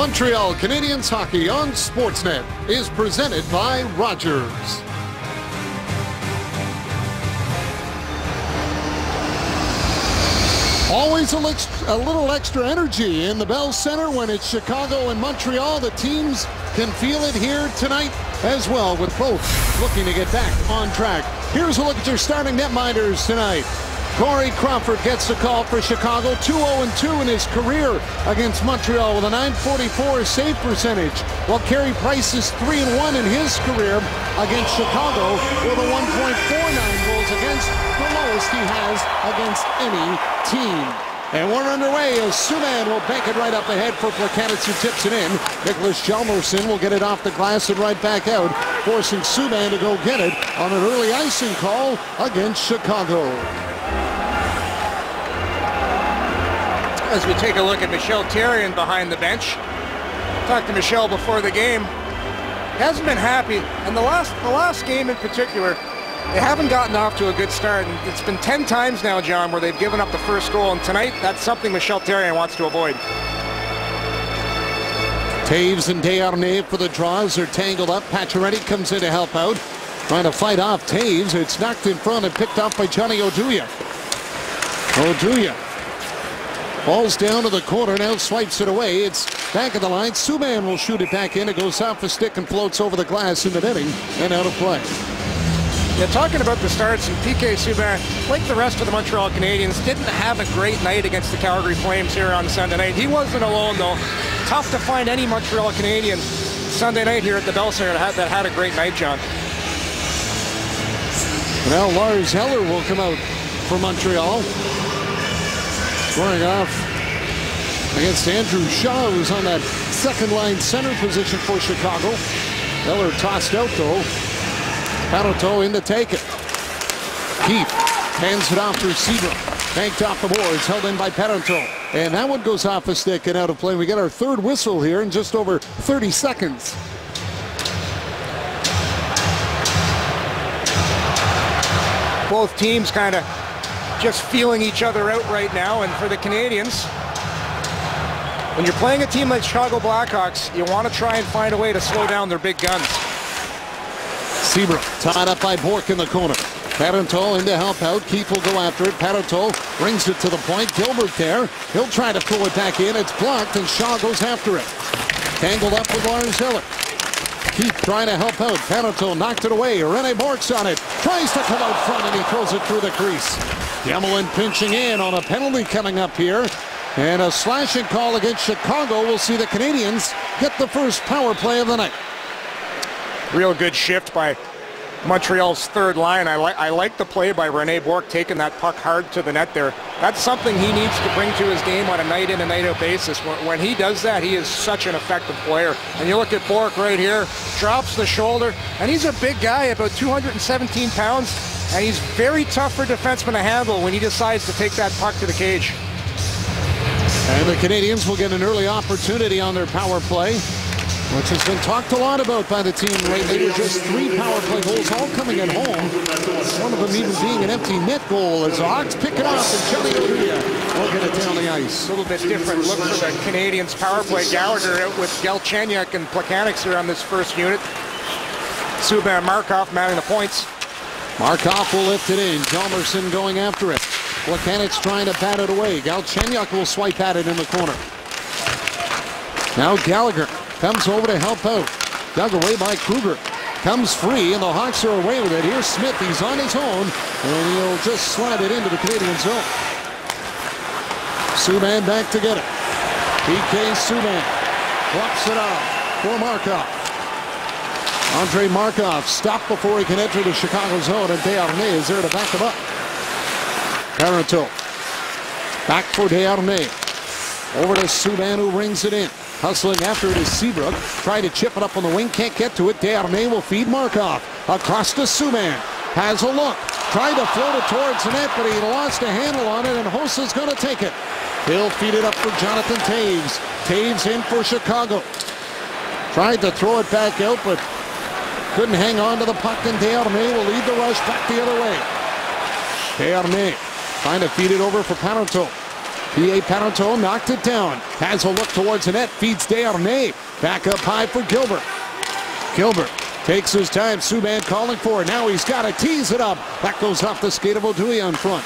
Montreal Canadiens hockey on Sportsnet is presented by Rogers. Always a little extra energy in the Bell Center when it's Chicago and Montreal. The teams can feel it here tonight as well, with both looking to get back on track. Here's a look at your starting netminders tonight. Corey Crawford gets the call for Chicago, 2-0-2 in his career against Montreal with a .944 save percentage, while Carey Price is 3-1 in his career against Chicago with a 1.49 goals against, the lowest he has against any team. And we're underway as Subban will bank it right up ahead for Plekanec, who tips it in. Nicholas Hjalmarsson will get it off the glass and right back out, forcing Subban to go get it on an early icing call against Chicago. As we take a look at Michel Therrien behind the bench. Talked to Michel before the game. He hasn't been happy, and the last game in particular, they haven't gotten off to a good start. And it's been 10 times now, John, where they've given up the first goal, and tonight that's something Michel Therrien wants to avoid. Toews and Desharnais for the draws are tangled up. Pacioretty comes in to help out, trying to fight off Toews. It's knocked in front and picked off by Johnny Oduya. Oduya falls down to the corner, now swipes it away. It's back of the line. Subban will shoot it back in. It goes off the stick and floats over the glass in the netting and out of play. Yeah, talking about the starts, and PK Subban, like the rest of the Montreal Canadiens, didn't have a great night against the Calgary Flames here on Sunday night. He wasn't alone, though. Tough to find any Montreal Canadian Sunday night here at the Bell Center that had a great night, John. Now Lars Eller will come out for Montreal. Scoring off against Andrew Shaw, who's on that second line center position for Chicago. Eller tossed out though. Parenteau in to take it. Keith hands it off for Seabrook. Banked off the boards, held in by Parenteau. And that one goes off a stick and out of play. We get our third whistle here in just over 30 seconds. Both teams kind of just feeling each other out right now, and for the Canadiens, when you're playing a team like Chicago Blackhawks, you want to try and find a way to slow down their big guns. Seabrook tied up by Bourque in the corner. Parenteau in to help out. Keith will go after it. Parenteau brings it to the point. Gilbert there. He'll try to throw it back in. It's blocked, and Shaw goes after it. Tangled up with Lars Eller. Keith trying to help out. Parenteau knocked it away. Rene Bourque's on it. Tries to come out front, and he throws it through the crease. Gemelin pinching in on a penalty coming up here. And a slashing call against Chicago. We'll see the Canadiens get the first power play of the night. Real good shift by Montreal's third line. I like the play by Rene Bourque, taking that puck hard to the net there. That's something he needs to bring to his game on a night in and night out basis. When he does that, he is such an effective player. And you look at Bourque right here, drops the shoulder, and he's a big guy, about 217 pounds, and he's very tough for defensemen to handle when he decides to take that puck to the cage. And the Canadiens will get an early opportunity on their power play, which has been talked a lot about by the team lately. With just 3 power play goals, all coming at home. One of them even being an empty net goal as the Hawks pick it up, and Johnny Oduya will get it down the ice. A little bit different look for the Canadiens power play. Gallagher out with Galchenyuk and Plekanec here on this first unit. Subban Markov mounting the points. Markov will lift it in. Hjalmarsson going after it. Plekanec trying to bat it away. Galchenyuk will swipe at it in the corner. Now Gallagher comes over to help out. Dug away by Kruger. Comes free, and the Hawks are away with it. Here's Smith. He's on his own, and he'll just slide it into the Canadian zone. Subban back to get it. PK Subban drops it off for Markov. Andre Markov stopped before he can enter the Chicago zone, and Desharnais is there to back him up. Parenteau back for Desharnais. Over to Subban, who rings it in. Hustling after it is Seabrook. Try to chip it up on the wing. Can't get to it. Desharnais will feed Markov. Across to Subban. Has a look. Tried to float it towards the net, but he lost a handle on it, and Hosa's going to take it. He'll feed it up for Jonathan Toews. Toews in for Chicago. Tried to throw it back out, but couldn't hang on to the puck, and Desharnais will lead the rush back the other way. Desharnais trying to feed it over for Parenteau. P.A. Parenteau knocked it down. Has a look towards the net. Feeds Desharnais. Back up high for Gilbert. Gilbert takes his time. Subban calling for it. Now he's got to tease it up. That goes off the skate of Oduya in front.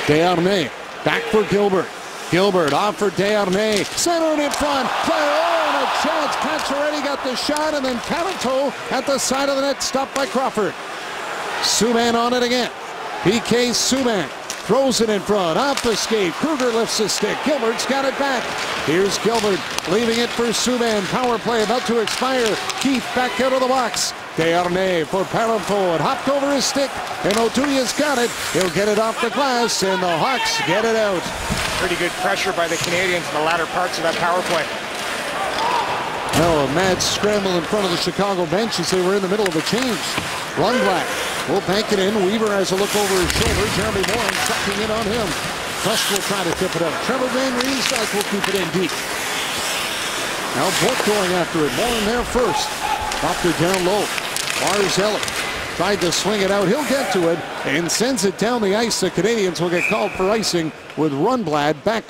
Desharnais back for Gilbert. Gilbert off for Desharnais. Centered in front. Play. Oh, and a chance. Pacioretty got the shot, and then Parenteau at the side of the net. Stopped by Crawford. Subban on it again. PK Subban throws it in front. Off the skate. Kruger lifts the stick. Gilbert's got it back. Here's Gilbert leaving it for Subban. Power play about to expire. Keith back out of the box. Desharnais for Parenteau. It hopped over his stick, and Oduya's got it. He'll get it off the glass, and the Hawks get it out. Pretty good pressure by the Canadians in the latter parts of that power play. Now a mad scramble in front of the Chicago bench as they were in the middle of a change. Lundblad will bank it in. Weaver has a look over his shoulder. Jeremy Morin sucking in on him. Tusk will try to tip it out. Trevor Van Riemsdyk will keep it in deep. Now Bourque going after it. Morin there first. Popped it down low. Lars Eller tried to swing it out. He'll get to it and sends it down the ice. The Canadians will get called for icing with Rundblad back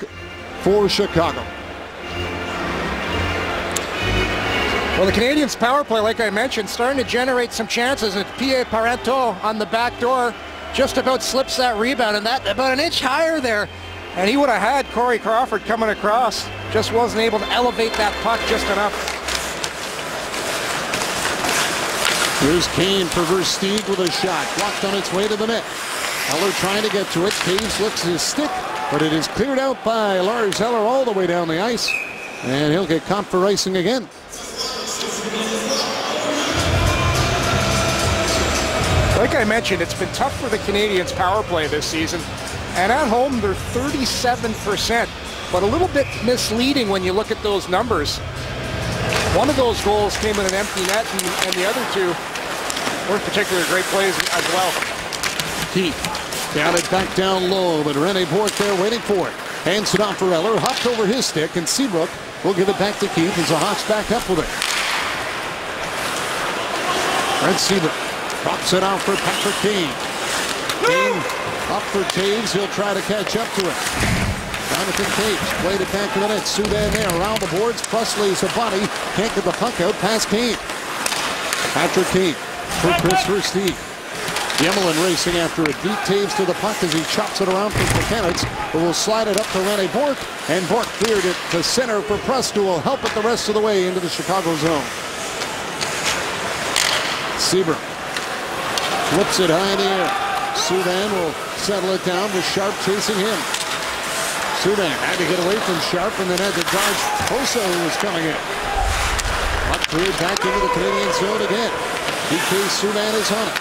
for Chicago. Well, the Canadians' power play, like I mentioned, starting to generate some chances. And P.A. Parenteau on the back door just about slips that rebound, and that about an inch higher there. And he would have had Corey Crawford coming across. Just wasn't able to elevate that puck just enough. Here's Kane for Versteeg with a shot. Blocked on its way to the net. Eller trying to get to it. Taves looks his stick, but it is cleared out by Lars Eller all the way down the ice. And he'll get caught for icing again. Like I mentioned, it's been tough for the Canadians' power play this season. And at home, they're 37%. But a little bit misleading when you look at those numbers. One of those goals came with an empty net, and the other two weren't particularly great plays as well. Keith got it back down low, but Rene Bourque there waiting for it. Hands it off for Eller, hopped over his stick, and Seabrook will give it back to Keith as the Hawks back up with it. Brent Seabrook drops it off for Patrick Kane. Kane up for Taves, he'll try to catch up to it. Jonathan Taves played it back to the net. Subban there around the boards. Plus lays a body. Can't get the puck out past Kane. Patrick Kane for Chris Versteeg. Yemelin racing after it. Beat Taves to the puck as he chops it around for the Canucks. But will slide it up to Rene Bourque. And Bourque cleared it to center for Prust, who will help it the rest of the way into the Chicago zone. Seabrook flips it high in the air. Subban will settle it down with Sharp chasing him. Subban had to get away from Sharp and then had to dodge Hossa, who was coming in. Puck cleared back into the Canadian zone again. PK Subban is on it.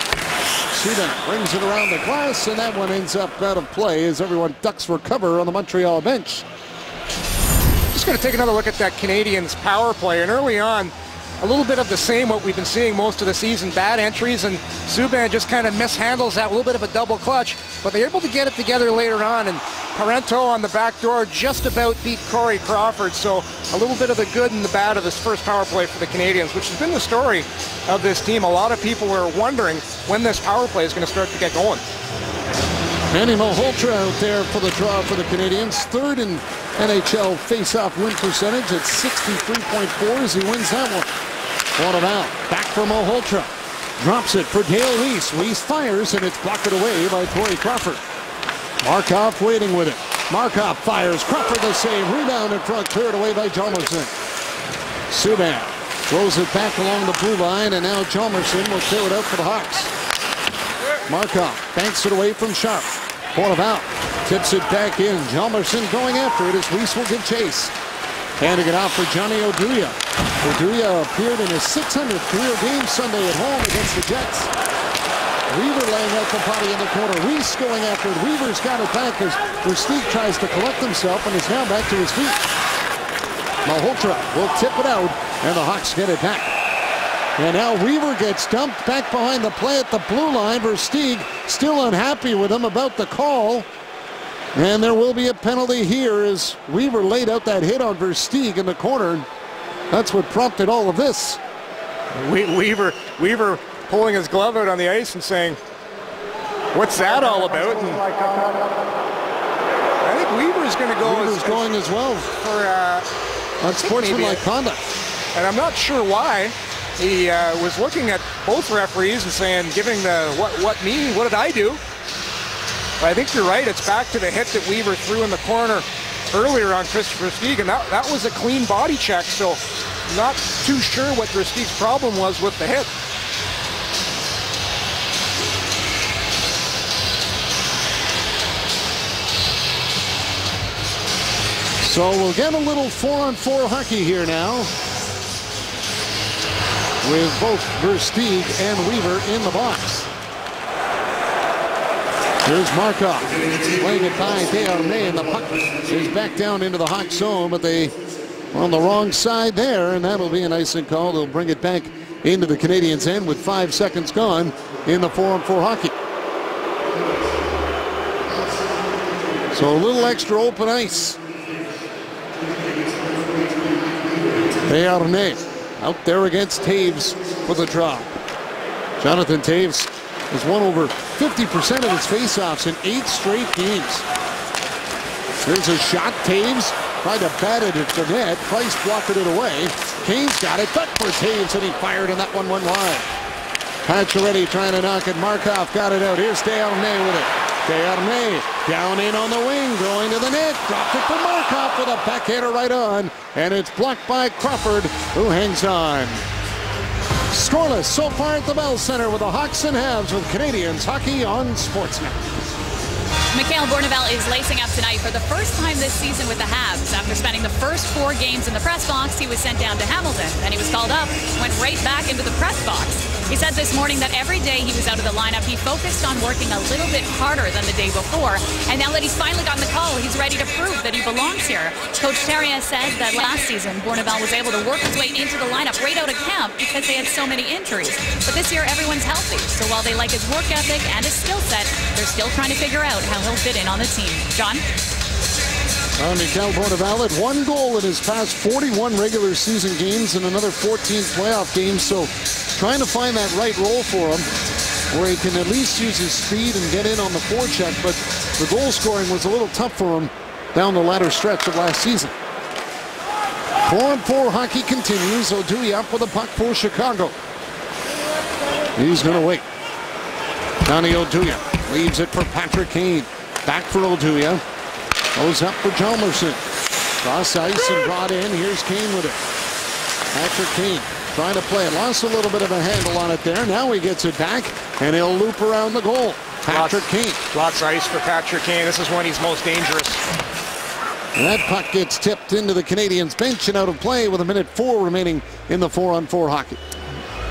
Subban brings it around the glass, and that one ends up out of play as everyone ducks for cover on the Montreal bench. Just going to take another look at that Canadians power play, and early on, a little bit of the same what we've been seeing most of the season. Bad entries, and Subban just kind of mishandles that, a little bit of a double clutch, but they're able to get it together later on, and Parenteau on the back door just about beat Corey Crawford, so a little bit of the good and the bad of this first power play for the Canadians, which has been the story of this team. A lot of people were wondering when this power play is going to start to get going. Manny Malhotra out there for the draw for the Canadians. Third in NHL face-off win percentage at 63.4 as he wins that one. One out. Back for Malhotra. Drops it for Dale Weiss. Weiss fires, and it's blocked away by Corey Crawford. Markov waiting with it. Markov fires. Crawford the save. Rebound in front. Cleared away by Hjalmarsson. Subban throws it back along the blue line, and now Hjalmarsson will clear it out for the Hawks. Markov banks it away from Sharp. Point of out. Tips it back in. Hjalmarsson going after it as Weiss will give chase. Handing it out for Johnny Oduya. Oduya appeared in his 600th career game Sunday at home against the Jets. Weaver laying out the body in the corner. Weiss going after it. Weaver's got it back as Versteeg tries to collect himself and is now back to his feet. Malhotra will tip it out, and the Hawks get it back. And now Weaver gets dumped back behind the play at the blue line. Versteeg still unhappy with him about the call. And there will be a penalty here as Weaver laid out that hit on Versteeg in the corner. That's what prompted all of this. Weaver pulling his glove out on the ice and saying, "What's that all about?" And I think Weaver's is going as well for unsportsmanlike conduct. And I'm not sure why. He was looking at both referees and saying, giving the what did I do? But I think you're right. It's back to the hit that Weaver threw in the corner earlier on Christopher Stieg, and that was a clean body check, so not too sure what Stieg's problem was with the hit. So we'll get a little 4-on-4 hockey here now, with both Versteeg and Weaver in the box. Here's Markov playing it by Desharnais, and the puck is back down into the Hawk zone, but they are on the wrong side there, and that'll be an icing call. They'll bring it back into the Canadiens' end with 5 seconds gone in the 4-on-4 hockey. So a little extra open ice. Desharnais out there against Taves for the draw. Jonathan Taves has won over 50% of his faceoffs in 8 straight games. There's a shot. Taves tried to bat it at the net. Price blocked it away. Kane's got it. Back for Taves, and he fired, and that one went wide. Pacioretty trying to knock it. Markov got it out. Here's Desharnais with it. Desharnais down in on the wing, going to the net. Dropped it to Markov with a backhander right on, and it's blocked by Crawford, who hangs on. Scoreless so far at the Bell Center with the Hawks and Habs with Canadiens hockey on Sportsnet. Mikhail Bournival is lacing up tonight for the first time this season with the Habs. After spending the first 4 games in the press box, he was sent down to Hamilton. Then he was called up, went right back into the press box. He said this morning that every day he was out of the lineup, he focused on working a little bit harder than the day before. And now that he's finally gotten the call, he's ready to prove that he belongs here. Coach Terrien said that last season, Bournival was able to work his way into the lineup right out of camp because they had so many injuries. But this year, everyone's healthy. So while they like his work ethic and his skill set, they're still trying to figure out how he'll fit in on the team. John? Mikhail Bournival had 1 goal in his past 41 regular season games and another 14 playoff games, so trying to find that right role for him where he can at least use his speed and get in on the forecheck, but the goal scoring was a little tough for him down the latter stretch of last season. 4-on-4 hockey continues. Oduya up with a puck for Chicago. He's going to wait. Johnny Oduya leaves it for Patrick Kane. Back for Oduya. Goes up for Hjalmarsson. Cross ice and brought in. Here's Kane with it. Patrick Kane trying to play it. Lost a little bit of a handle on it there. Now he gets it back, and he'll loop around the goal. Patrick Kane. Lots of ice for Patrick Kane. This is when he's most dangerous. And that puck gets tipped into the Canadiens bench and out of play with 1:04 remaining in the 4-on-4 hockey.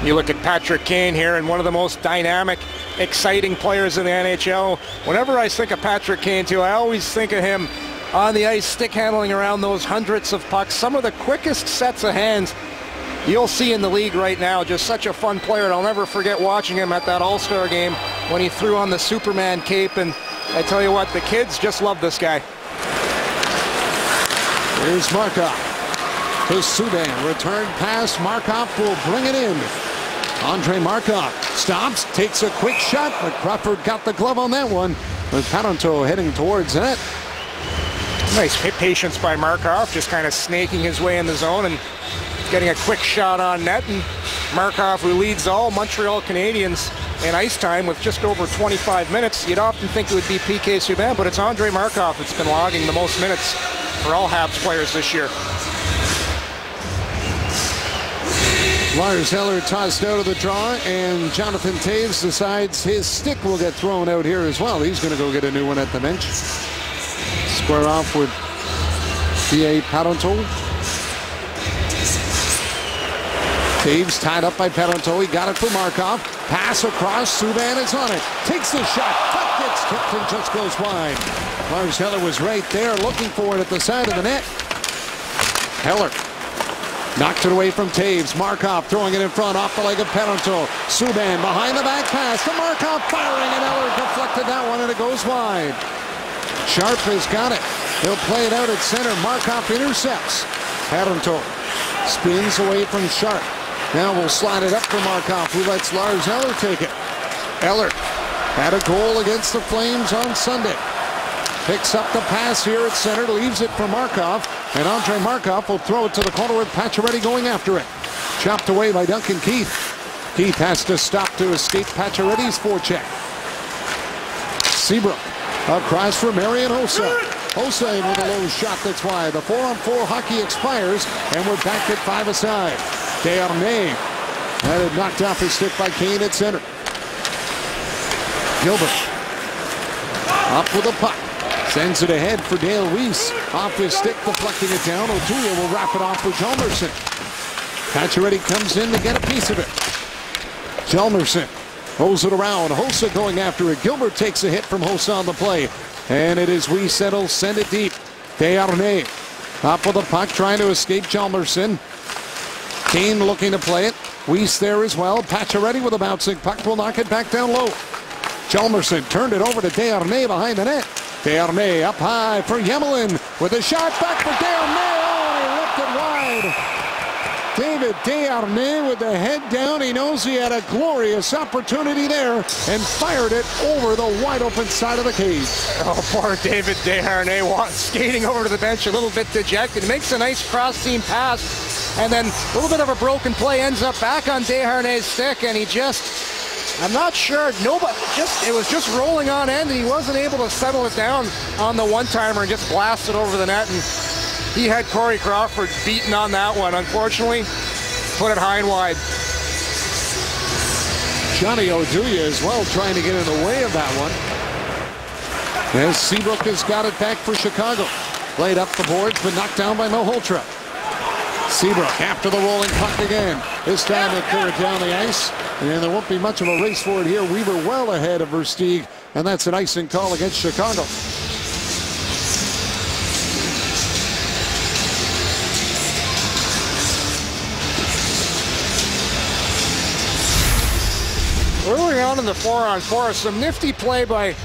You look at Patrick Kane here, and one of the most dynamic, exciting players in the NHL. Whenever I think of Patrick Kane, too, I always think of him on the ice, stick handling around those hundreds of pucks. Some of the quickest sets of hands you'll see in the league right now. Just such a fun player, and I'll never forget watching him at that All-Star game when he threw on the Superman cape, and I tell you what, the kids just love this guy. Here's Markov to Subban. Return pass. Markov will bring it in. Andre Markov stops, takes a quick shot, but Crawford got the glove on that one with Parenteau heading towards that. Nice patience by Markov, just kind of snaking his way in the zone and getting a quick shot on net. And Markov, who leads all Montreal Canadiens in ice time with just over 25 minutes. You'd often think it would be PK Subban, but it's Andre Markov that's been logging the most minutes for all Habs players this year. Lars Eller tossed out of the draw, and Jonathan Taves decides his stick will get thrown out here as well. He's going to go get a new one at the bench. Square off with P.A. Parenteau. Taves tied up by Parenteau. He got it for Markov. Pass across. Subban is on it. Takes the shot. Puck gets tipped and just goes wide. Lars Eller was right there looking for it at the side of the net. Heller knocked it away from Taves. Markov throwing it in front off the leg of Parenteau. Subban behind the back pass to Markov, firing, and Eller deflected that one, and it goes wide. Sharp has got it. He'll play it out at center. Markov intercepts. Parenteau spins away from Sharp. Now we'll slide it up for Markov, who lets Lars Eller take it. Eller had a goal against the Flames on Sunday. Picks up the pass here at center, leaves it for Markov, and Andre Markov will throw it to the corner with Pacioretty going after it. Chopped away by Duncan Keith. Keith has to stop to escape Pacioretty's forecheck. Seabrook across for Marian Hossa. Hossa with a low shot that's wide. The 4-on-4 hockey expires, and we're back at 5 aside. Desharnais had it knocked off his stick by Kane at center. Gilbert up with the puck. Sends it ahead for Dale Weiss. Off his stick, deflecting it down. Oduya will wrap it off for Hjalmarsson. Pacioretty comes in to get a piece of it. Hjalmarsson throws it around. Hossa going after it. Gilbert takes a hit from Hossa on the play. And it is Weiss that'll send it deep. Desharnais up with the puck, trying to escape Hjalmarsson. Kane looking to play it. Weiss there as well. Pacioretty with a bouncing puck will knock it back down low. Hjalmarsson turned it over to Desharnais behind the net. Desharnais up high for Yemelin with a shot back for Desharnais. Oh, he ripped it wide. David Desharnais with the head down. He knows he had a glorious opportunity there and fired it over the wide open side of the cage. Oh, poor David Desharnais skating over to the bench a little bit dejected. Makes a nice cross-seam pass, and then a little bit of a broken play ends up back on Desharnais' stick, and he just... I'm not sure. It was just rolling on end, and he wasn't able to settle it down on the one-timer and just blast it over the net. And he had Corey Crawford beaten on that one. Unfortunately, put it high and wide. Johnny Oduya as well trying to get in the way of that one. As Seabrook has got it back for Chicago. Played up the boards, but knocked down by Malhotra. Seabrook after the rolling puck again. This time they clear it down the ice. And there won't be much of a race for it here. Weaver well ahead of Versteeg, and that's an icing call against Chicago. Early on in the 4-on-4, some nifty play by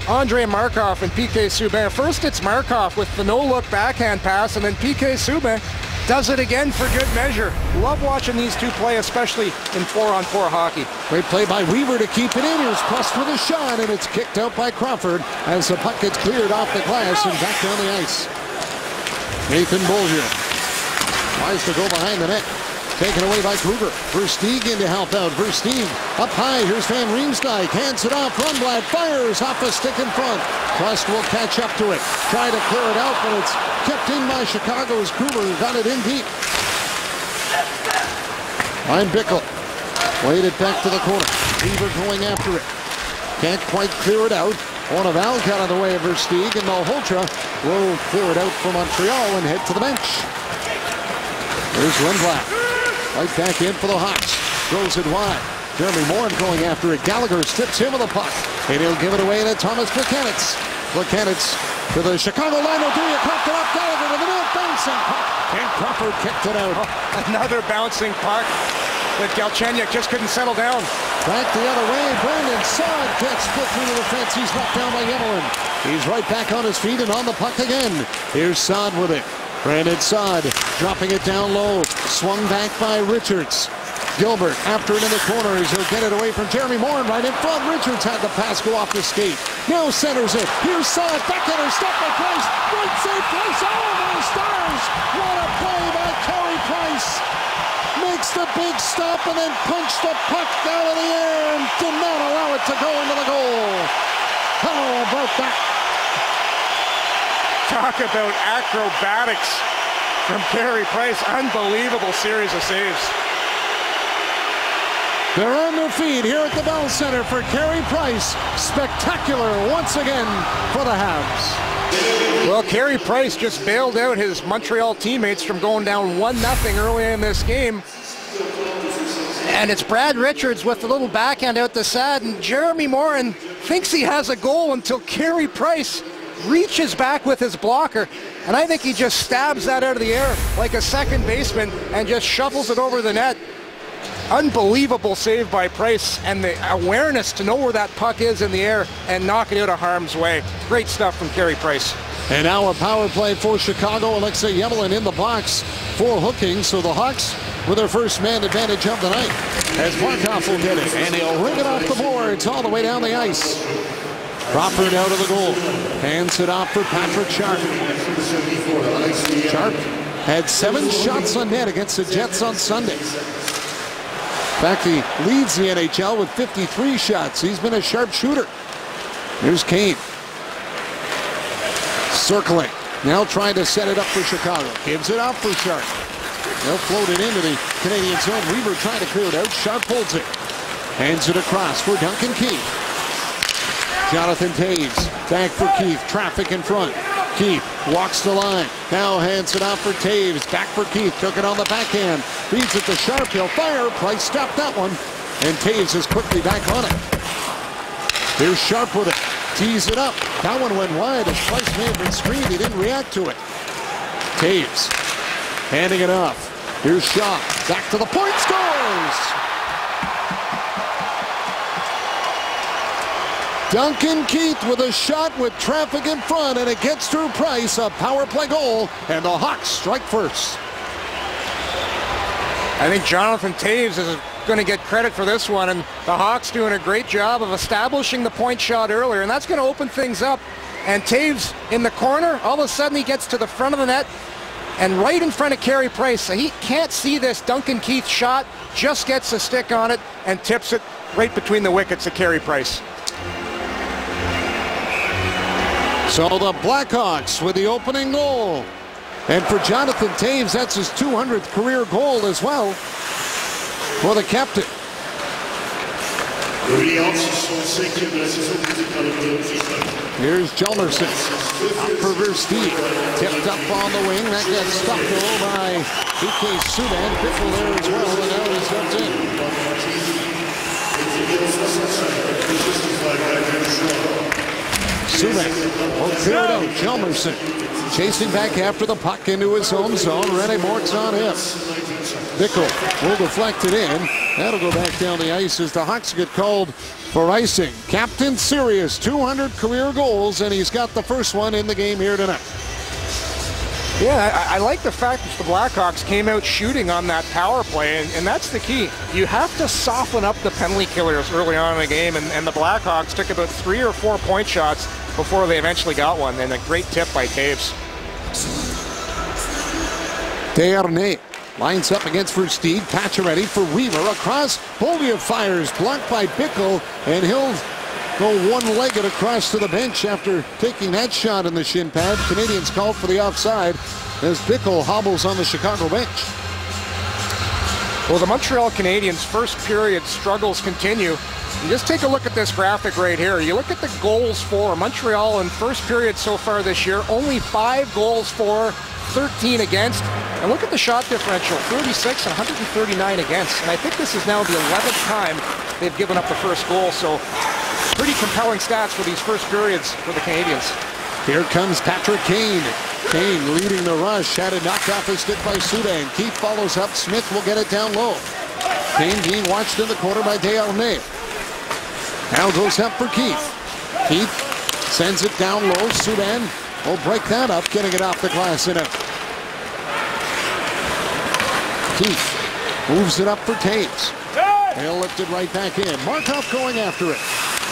Andre Markov and PK Subban. First it's Markov with the no-look backhand pass, and then PK Subban does it again for good measure. Love watching these two play, especially in 4-on-4 hockey. Great play by Weaver to keep it in. Here's Prust with a shot, and it's kicked out by Crawford as the puck gets cleared off the glass and back down the ice. Nathan Beaulieu tries to go behind the net. Taken away by Kruger. Versteeg in to help out. Versteeg up high. Here's Van Riemsdyk. Hands it off. Rundblad fires off a stick in front. Prust will catch up to it. Try to clear it out, but it's kept in by Chicago's Kruger, who got it in deep. Ryan Bickle played it back to the corner. Weaver going after it. Can't quite clear it out. Orneval got out of the way of Versteeg, and Malhotra will clear it out for Montreal and head to the bench. There's Rundblad. Right back in for the Hawks. Throws it wide. Jeremy Morin going after it. Gallagher strips him of the puck. And he'll give it away to Thomas Plekanec. Plekanec to the Chicago line. Oduya coughed it up. Gallagher to the net. Bouncing puck. And Crawford kicked it out. Another bouncing puck that Galchenyuk just couldn't settle down. Back the other way. Brandon Saad gets split through the fence. He's knocked down by Yemelin. He's right back on his feet and on the puck again. Here's Saad with it. Brandon Saad dropping it down low. Swung back by Richards. Gilbert after it in the corners. He'll get it away from Jeremy Morin right in front. Richards had the pass go off the skate. Now centers it. Here's Saad. Backhander step by Price. Right side Price. Oh, my stars. What a play by Carey Price. Makes the big stop and then punched the puck out of the air and did not allow it to go into the goal. How about that? Talk about acrobatics from Carey Price. Unbelievable series of saves. They're on their feet here at the Bell Center for Carey Price. Spectacular once again for the Habs. Well, Carey Price just bailed out his Montreal teammates from going down 1-0 early in this game. And it's Brad Richards with a little backhand out the side, and Jeremy Morin thinks he has a goal until Carey Price reaches back with his blocker, and I think he just stabs that out of the air like a second baseman and just shuffles it over the net. Unbelievable save by Price, and the awareness to know where that puck is in the air and knock it out of harm's way. Great stuff from Carey Price. And now a power play for Chicago. Alexei Yemelin in the box for hooking, so the Hawks with their first man advantage of the night as Markov will get it, and he'll ring it off the boards all the way down the ice. Crawford out of the goal. Hands it off for Patrick Sharp. Sharp had 7 shots on net against the Jets on Sunday. In fact, he leads the NHL with 53 shots. He's been a sharp shooter. Here's Kane. Circling. Now trying to set it up for Chicago. Gives it off for Sharp. They'll float it into the Canadian zone. Weaver trying to clear it out. Sharp holds it. Hands it across for Duncan Keith. Jonathan Toews back for Keith. Traffic in front. Keith walks the line. Now hands it off for Toews. Back for Keith. Took it on the backhand. Feeds it to Sharp. He'll fire. Price stopped that one. And Toews is quickly back on it. Here's Sharp with it. Tees it up. That one went wide as Price may have been screened. He didn't react to it. Toews handing it off. Here's Shaw. Back to the point. Scores! Duncan Keith with a shot with traffic in front, and it gets through Price. A power play goal, and the Hawks strike first. I think Jonathan Toews is going to get credit for this one, and the Hawks doing a great job of establishing the point shot earlier, and that's going to open things up. And Toews in the corner, all of a sudden he gets to the front of the net and right in front of Carey Price. So he can't see this Duncan Keith shot, just gets a stick on it and tips it right between the wickets of Carey Price. So the Blackhawks with the opening goal. And for Jonathan Toews, that's his 200th career goal as well for the captain. Here's Hjalmarsson. Up for Versteeg. Tipped up on the wing. That gets stuck though by PK Subban. Bickle there as well, and now he's dumped in. Subban will clear it out. Hjalmarsson chasing back after the puck into his own zone. Rene Mort's on him. Bickle will deflect it in. That'll go back down the ice as the Hawks get called for icing. Captain Sirius, 200 career goals, and he's got the first one in the game here tonight. Yeah, I like the fact that the Blackhawks came out shooting on that power play, and that's the key. You have to soften up the penalty killers early on in the game, and the Blackhawks took about 3 or 4 point shots before they eventually got one, and a great tip by Toews. Desharnais lines up against Versteeg. Pacioretty for Weaver across. Beaulieu fires, blocked by Bickle, and he'll go one-legged across to the bench after taking that shot in the shin pad. Canadians called for the offside as Bickle hobbles on the Chicago bench. Well, the Montreal Canadiens' first period struggles continue. You just take a look at this graphic right here. You look at the goals for Montreal in first period so far this year. Only 5 goals for, 13 against. And look at the shot differential, 36 and 139 against. And I think this is now the 11th time they've given up the first goal. So pretty compelling stats for these first periods for the Canadians. Here comes Patrick Kane. Kane leading the rush. Had it knocked off his stick by Subban. Keith follows up. Smith will get it down low. Kane being watched in the corner by Desharnais. Now goes up for Keith. Keith sends it down low. Subban will break that up, getting it off the glass and out. Keith moves it up for Toews. He'll lift it right back in. Markov going after it.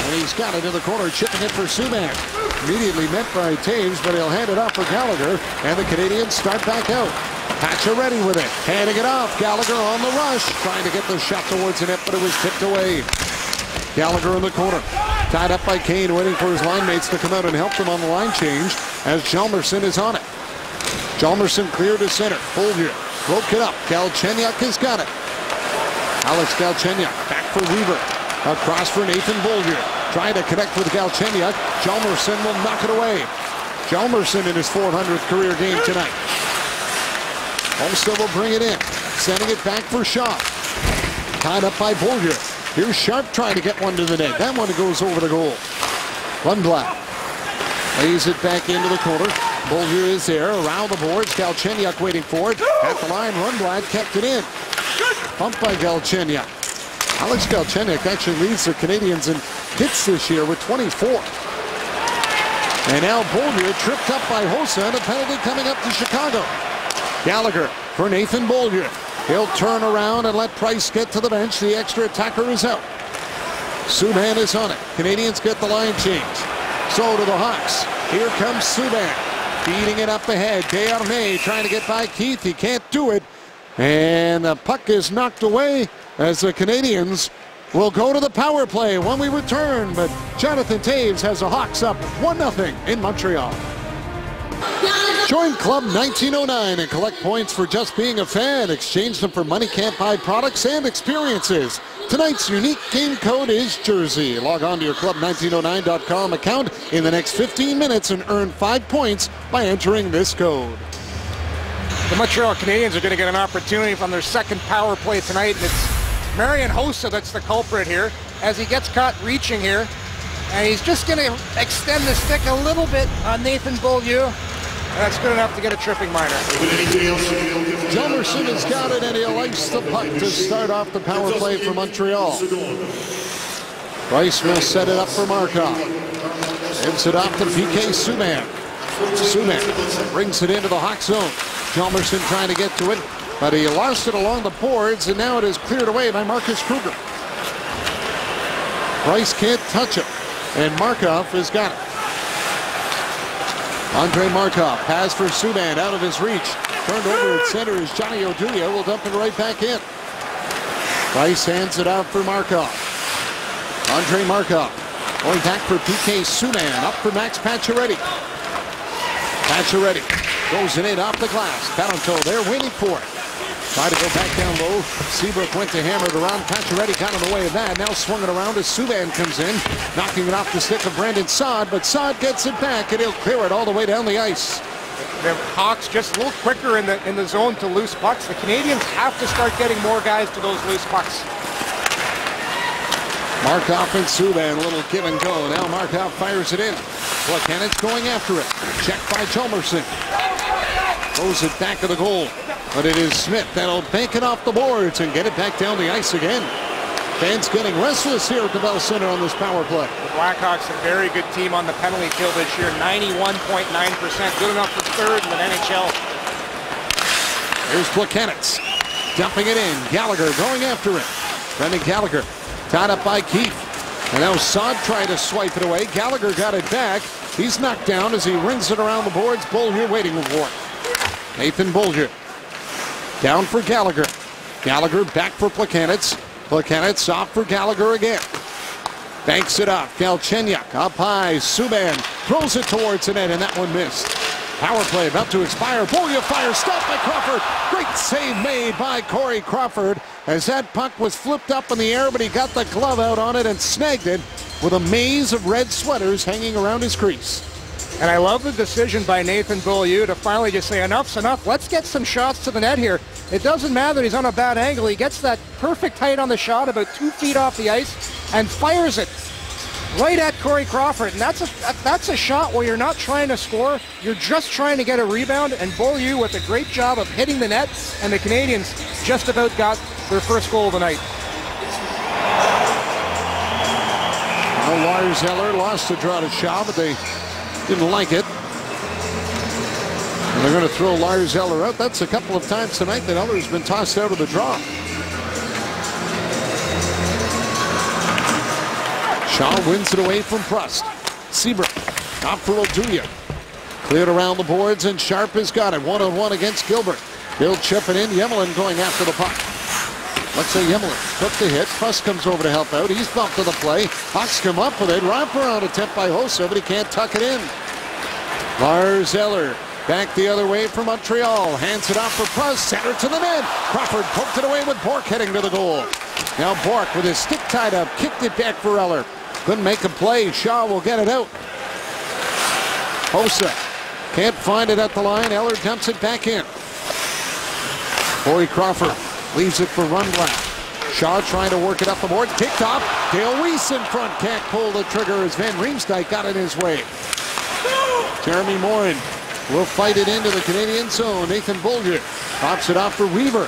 And he's got it in the corner, chipping it for Subban. Immediately met by Toews, but he'll hand it off for Gallagher. And the Canadians start back out. Pacioretty with it. Handing it off. Gallagher on the rush. Trying to get the shot towards the net, but it was tipped away. Gallagher in the corner. Tied up by Kane, waiting for his line mates to come out and help him on the line change as Hjalmarsson is on it. Hjalmarsson cleared to center. Beaulieu broke it up. Galchenyuk has got it. Alex Galchenyuk back for Weaver. Across for Nathan Beaulieu. Trying to connect with Galchenyuk. Hjalmarsson will knock it away. Hjalmarsson in his 400th career game tonight. Olmstead will bring it in. Sending it back for Shaw. Tied up by Beaulieu. Here's Sharp trying to get one to the net. That one goes over the goal. Lundblad lays it back into the corner. Beaulieu is there around the boards. Galchenyuk waiting for it. At the line, Lundblad kept it in. Pumped by Galchenyuk. Alex Galchenyuk actually leads the Canadians in hits this year with 24. And now Beaulieu tripped up by Hossa, and a penalty coming up to Chicago. Gallagher for Nathan Beaulieu. He'll turn around and let Price get to the bench. The extra attacker is out. Subban is on it. Canadians get the line change. So to the Hawks. Here comes Subban. Feeding it up ahead. Desharnais trying to get by Keith. He can't do it. And the puck is knocked away as the Canadians will go to the power play when we return. But Jonathan Toews has the Hawks up 1-0 in Montreal. Join Club 1909 and collect points for just being a fan. Exchange them for money can't buy products and experiences. Tonight's unique game code is Jersey. Log on to your club1909.com account in the next 15 minutes and earn 5 points by entering this code. The Montreal Canadiens are going to get an opportunity from their second power play tonight, and it's Marian Hossa that's the culprit here as he gets caught reaching here, and he's just going to extend the stick a little bit on Nathan Beaulieu. That's good enough to get a tripping minor. Hjalmarsson has got it, and he'll ice the puck to start off the power play for Montreal. Price will set it up for Markov. Gives it off to PK Subban. Subban brings it into the Hawk zone. Hjalmarsson trying to get to it, but he lost it along the boards, and now it is cleared away by Marcus Kruger. Price can't touch it, and Markov has got it. Andrei Markov, pass for Subban, out of his reach. Turned over at center as Johnny Oduya will dump it right back in. Price hands it out for Markov. Andrei Markov going back for PK Subban, up for Max Pacioretty. Pacioretty goes it in off the glass. Parenteau there waiting for it. Tried to go back down low. Seabrook went to hammer it around. Pacioretty got in the way of that. Now swung it around as Subban comes in, knocking it off the stick of Brandon Saad, but Saad gets it back and he'll clear it all the way down the ice. The Hawks just a little quicker in the zone to loose pucks. The Canadians have to start getting more guys to those loose pucks. Markov and Subban, a little give and go. Now Markov fires it in. Plekanec going after it. Checked by Hjalmarsson. Throws it back to the goal. But it is Smith that'll bank it off the boards and get it back down the ice again. Fans getting restless here at the Bell Center on this power play. The Blackhawks, a very good team on the penalty kill this year. 91.9%. Good enough for third in the NHL. Here's Plekanec. Dumping it in. Gallagher going after it. Brendan Gallagher tied up by Keith. And now Saad trying to swipe it away. Gallagher got it back. He's knocked down as he rings it around the boards. Beaulieu waiting for it. Nathan Beaulieu. Down for Gallagher. Gallagher back for Plekanec. Plekanec off for Gallagher again. Banks it up. Galchenyuk up high. Subban throws it towards the net, and that one missed. Power play about to expire. Beaulieu fires. Stopped by Crawford. Great save made by Corey Crawford as that puck was flipped up in the air, but he got the glove out on it and snagged it with a maze of red sweaters hanging around his crease. And I love the decision by Nathan Beaulieu to finally just say enough's enough. Let's get some shots to the net here. It doesn't matter that he's on a bad angle. He gets that perfect height on the shot, about 2 feet off the ice, and fires it right at Corey Crawford. And that's a shot where you're not trying to score. You're just trying to get a rebound. And Beaulieu with a great job of hitting the net. And the Canadians just about got their first goal of the night. Well, Lars Eller lost the draw to Shaw, but they didn't like it. And they're going to throw Lars Eller out. That's a couple of times tonight that Eller's been tossed out of the draw. Shaw wins it away from Prust. Seabrook off for Oduya. Cleared around the boards, and Sharp has got it. 1-on-1 against Gilbert. He'll chip it in. Yemelin going after the puck. Let's say Yemelin took the hit. Prust comes over to help out. He's bumped to the play. Hawks come up with it. Wraparound attempt by Hossa, but he can't tuck it in. Lars Eller back the other way for Montreal. Hands it off for Prust. Center to the net. Crawford poked it away with Bork heading to the goal. Now Bork with his stick tied up. Kicked it back for Eller. Couldn't make a play. Shaw will get it out. Hossa can't find it at the line. Eller dumps it back in. Corey Crawford leaves it for Rundgren. Shaw trying to work it up the board. Kicked off. Dale Weiss in front. Can't pull the trigger as Van Riemsdyk got in his way. Jeremy Morin will fight it into the Canadian zone. Nathan Beaulieu pops it off for Weaver.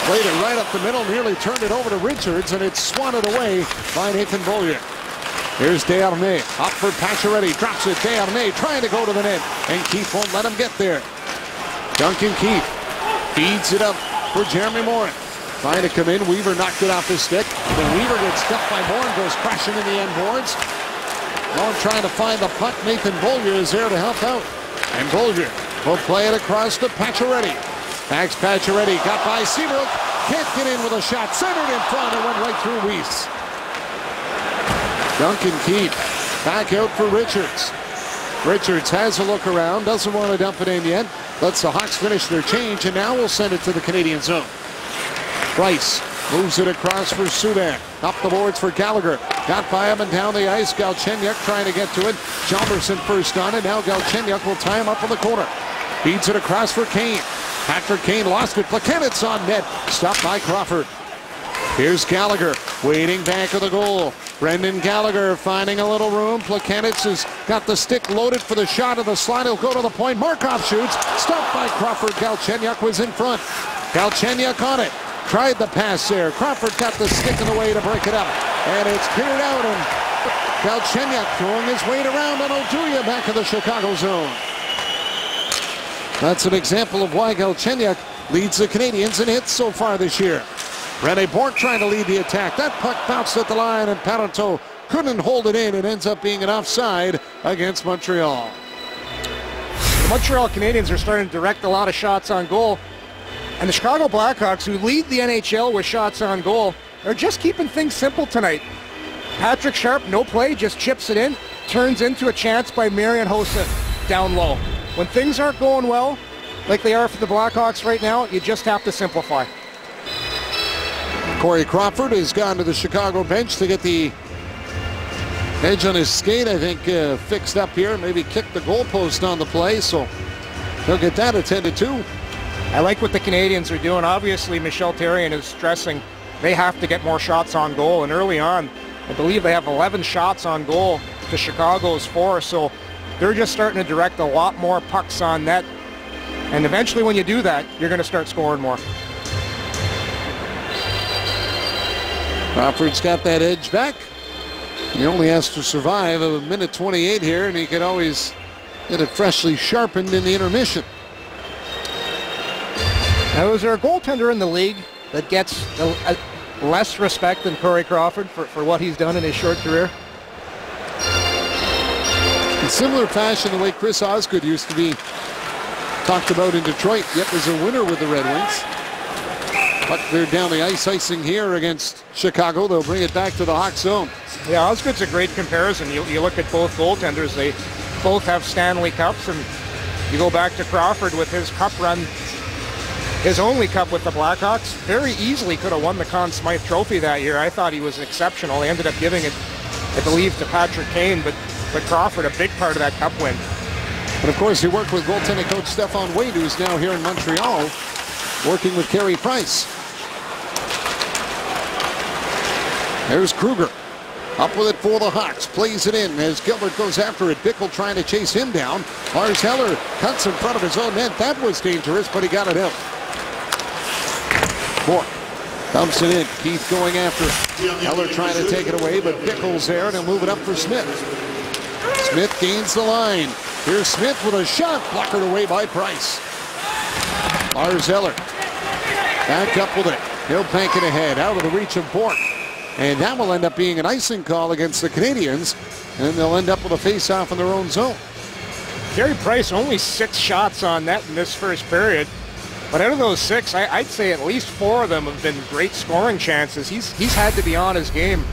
Played it right up the middle. Nearly turned it over to Richards, and it's swatted away by Nathan Beaulieu. Here's Desharnais. Up for Pacioretty. Drops it. Desharnais trying to go to the net, and Keith won't let him get there. Duncan Keith feeds it up for Jeremy Morin. Trying to come in. Weaver knocked it off his stick. Then Weaver gets stuffed by Morin. Goes crashing in the end boards. Long trying to find the puck. Nathan Beaulieu is there to help out. And Beaulieu will play it across to Pacioretty. Max Pacioretty got by Seabrook. Can't get in with a shot. Centered in front and went right through Weiss. Duncan Keith back out for Richards. Richards has a look around. Doesn't want to dump it in yet. Lets the Hawks finish their change. And now we'll send it to the Canadian zone. Price moves it across for Subban. Up the boards for Gallagher. Got by him and down the ice. Galchenyuk trying to get to it. Chalmerson first on it. Now Galchenyuk will tie him up in the corner. Feeds it across for Kane. Patrick Kane lost it. Plekanec on net. Stopped by Crawford. Here's Gallagher waiting back of the goal. Brendan Gallagher finding a little room. Plekanec has got the stick loaded for the shot of the slide. He'll go to the point. Markov shoots. Stopped by Crawford. Galchenyuk was in front. Galchenyuk on it. Tried the pass there. Crawford got the stick in the way to break it up. And it's cleared out. And Galchenyuk throwing his weight around on Oduya back in the Chicago zone. That's an example of why Galchenyuk leads the Canadians in hits so far this year. Rene Bourque trying to lead the attack. That puck bounced at the line and Parenteau couldn't hold it in. It ends up being an offside against Montreal. The Montreal Canadiens are starting to direct a lot of shots on goal. And the Chicago Blackhawks, who lead the NHL with shots on goal, are just keeping things simple tonight. Patrick Sharp, no play, just chips it in. Turns into a chance by Marian Hossa down low. When things aren't going well, like they are for the Blackhawks right now, you just have to simplify. Corey Crawford has gone to the Chicago bench to get the edge on his skate, I think, fixed up here. Maybe kicked the goalpost on the play, so he'll get that attended to. I like what the Canadians are doing. Obviously, Michel Therrien is stressing they have to get more shots on goal, and early on, I believe they have 11 shots on goal to Chicago's 4, so they're just starting to direct a lot more pucks on net. And eventually when you do that, you're going to start scoring more. Crawford's got that edge back. He only has to survive a minute 28 here, and he can always get it freshly sharpened in the intermission. Now, is there a goaltender in the league that gets less respect than Corey Crawford for what he's done in his short career? In similar fashion, the way Chris Osgood used to be talked about in Detroit, yet was a winner with the Red Wings. Puck cleared down the ice, icing here against Chicago. They'll bring it back to the Hawk zone. Yeah, Osgood's a great comparison. You look at both goaltenders, they both have Stanley Cups, and you go back to Crawford with his cup run, his only cup with the Blackhawks, very easily could have won the Conn Smythe Trophy that year. I thought he was exceptional. They ended up giving it, I believe, to Patrick Kane, but Crawford, a big part of that cup win. And of course, he worked with goaltending coach Stefan Wade, who's now here in Montreal, working with Carey Price. There's Kruger. Up with it for the Hawks. Plays it in as Gilbert goes after it. Bickle trying to chase him down. Lars Eller cuts in front of his own net. That was dangerous, but he got it out. Bourque dumps it in. Keith going after it. Eller trying to take it away, but Bickle's there, and he'll move it up for Smith. Smith gains the line. Here's Smith with a shot. Blockered away by Price. Lars Eller back up with it. He'll bank it ahead. Out of the reach of Bourque. And that will end up being an icing call against the Canadians, and they'll end up with a face-off in their own zone. Carey Price, only 6 shots on net in this first period. But out of those 6, I'd say at least 4 of them have been great scoring chances. He's had to be on his game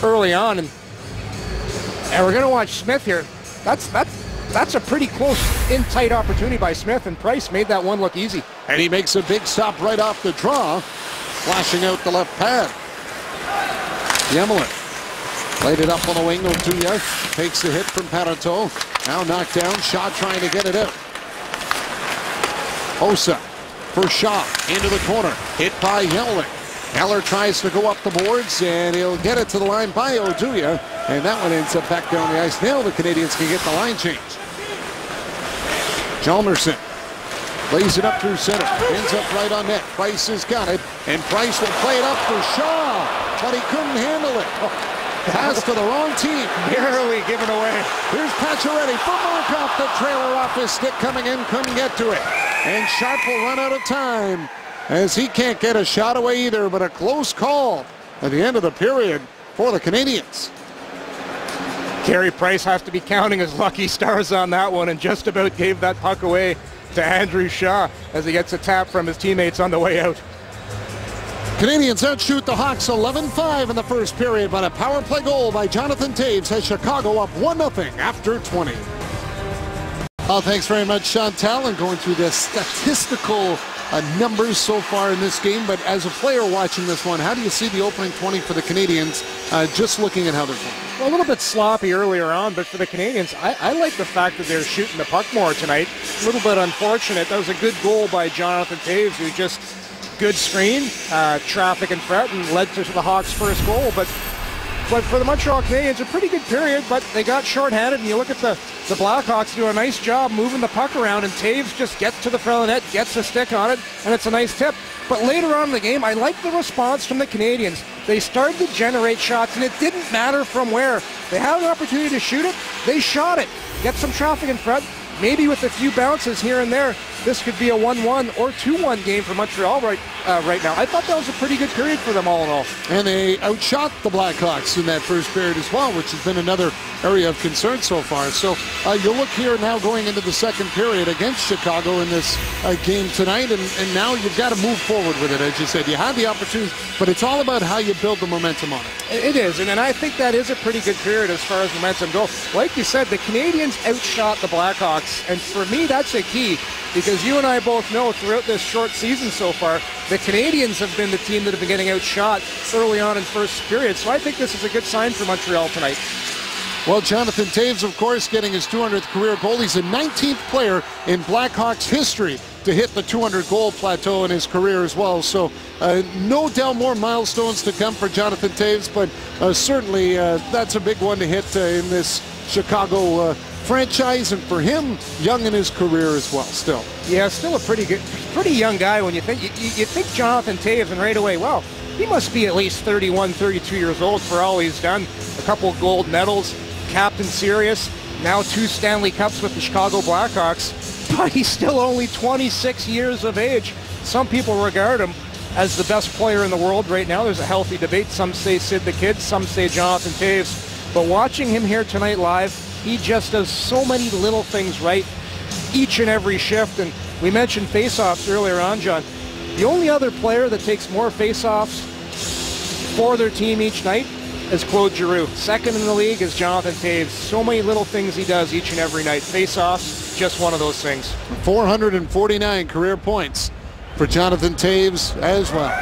early on. And we're going to watch Smith here. That's a pretty close, in-tight opportunity by Smith, and Price made that one look easy. And he makes a big stop right off the draw, flashing out the left pad. Yemelin played it up on the wing. Oduya takes the hit from Parenteau. Now knocked down. Shaw trying to get it out. Hossa for Shaw into the corner. Hit by Yemelin. Eller tries to go up the boards, and he'll get it to the line by Oduya. And that one ends up back down the ice. Now the Canadians can get the line change. Chalmerson lays it up through center. Ends up right on net. Price has got it. And Price will play it up for Shaw. But he couldn't handle it. Pass to the wrong team. Barely given away. Here's Pacioretty for Markov. The trailer off his stick coming in. Couldn't get to it. And Sharp will run out of time as he can't get a shot away either. But a close call at the end of the period for the Canadians. Carey Price has to be counting his lucky stars on that one and just about gave that puck away to Andrew Shaw as he gets a tap from his teammates on the way out. Canadians outshoot the Hawks 11-5 in the first period, but a power play goal by Jonathan Toews has Chicago up 1-0 after 20. Well, thanks very much, Chantal, and going through the statistical numbers so far in this game. But as a player watching this one, how do you see the opening 20 for the Canadians, just looking at how they're playing? Well, a little bit sloppy earlier on, but for the Canadians, I like the fact that they're shooting the puck more tonight. A little bit unfortunate. That was a good goal by Jonathan Toews, who just good screen, traffic and threat, and led to the Hawks' first goal. But for the Montreal Canadiens, a pretty good period, but they got shorthanded, and you look at the Blackhawks do a nice job moving the puck around, and Toews just gets to the front of the net, gets a stick on it, and it's a nice tip. But later on in the game, I like the response from the Canadians. They started to generate shots, and it didn't matter from where. They had an opportunity to shoot it, they shot it. Get some traffic in front, maybe with a few bounces here and there. This could be a 1-1 or 2-1 game for Montreal right now. I thought that was a pretty good period for them all in all. And they outshot the Blackhawks in that first period as well, which has been another area of concern so far. So you look here now going into the second period against Chicago in this game tonight, and now you've got to move forward with it. As you said, you had the opportunity, but it's all about how you build the momentum on it. It is, and I think that is a pretty good period as far as momentum goes. Like you said, the Canadians outshot the Blackhawks, and for me that's a key, because you and I both know throughout this short season so far, the Canadians have been the team that have been getting outshot early on in first period. So I think this is a good sign for Montreal tonight. Well, Jonathan Toews, of course, getting his 200th career goal. He's the 19th player in Blackhawks history to hit the 200-goal plateau in his career as well. So no doubt more milestones to come for Jonathan Toews, but certainly that's a big one to hit in this Chicago franchise, and for him, young in his career as well still. Yeah, still a pretty young guy when you think. You think Jonathan Toews, and right away, well, he must be at least 31, 32 years old for all he's done. A couple of gold medals, Captain Serious, now 2 Stanley Cups with the Chicago Blackhawks, but he's still only 26 years of age. Some people regard him as the best player in the world right now. There's a healthy debate. Some say Sid the Kid, some say Jonathan Toews. But watching him here tonight live, he just does so many little things right each and every shift. And we mentioned face-offs earlier on, John. The only other player that takes more face-offs for their team each night is Claude Giroux. Second in the league is Jonathan Toews. So many little things he does each and every night. Face-offs, just one of those things. 449 career points for Jonathan Toews as well.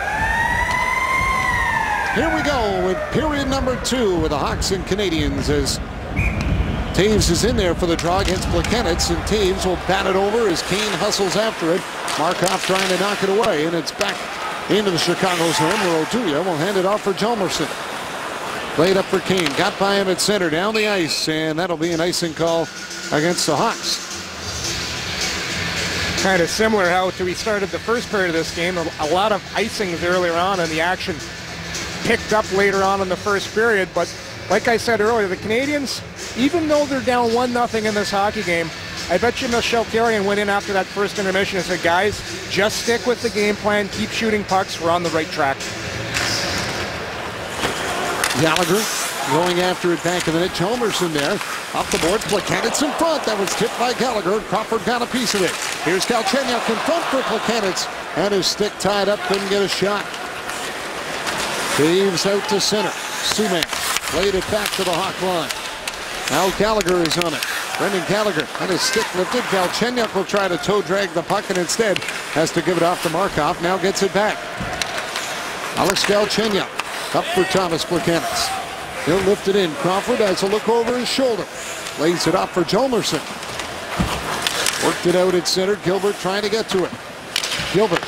Here we go with period number 2 with the Hawks and Canadians as Toews is in there for the draw against Plekanec, and Toews will bat it over as Kane hustles after it. Markov trying to knock it away, and it's back into the Chicago zone where Oduya will hand it off for Hjalmarsson. Played up for Kane, got by him at center, down the ice, and that'll be an icing call against the Hawks. Kind of similar how we started the first period of this game. A lot of icings earlier on, and the action picked up later on in the first period. But like I said earlier, the Canadians, even though they're down 1-0 in this hockey game, I bet you Michel Therrien went in after that first intermission and said, guys, just stick with the game plan, keep shooting pucks, we're on the right track. Gallagher going after it back of the net. Hjalmarsson there. Off the board. Plekanec in front. That was tipped by Gallagher. Crawford got a piece of it. Here's Galchenyuk in front for Plekanec. And his stick tied up. Couldn't get a shot. Toews out to center. Subban played it back to the Hawk line. Now Gallagher is on it. Brendan Gallagher and his stick lifted. Galchenyuk will try to toe drag the puck and instead has to give it off to Markov. Now gets it back. Alex Galchenyuk up for Thomas Plekanec. He'll lift it in. Crawford has a look over his shoulder. Lays it off for Hjalmarsson. Worked it out at center. Gilbert trying to get to it. Gilbert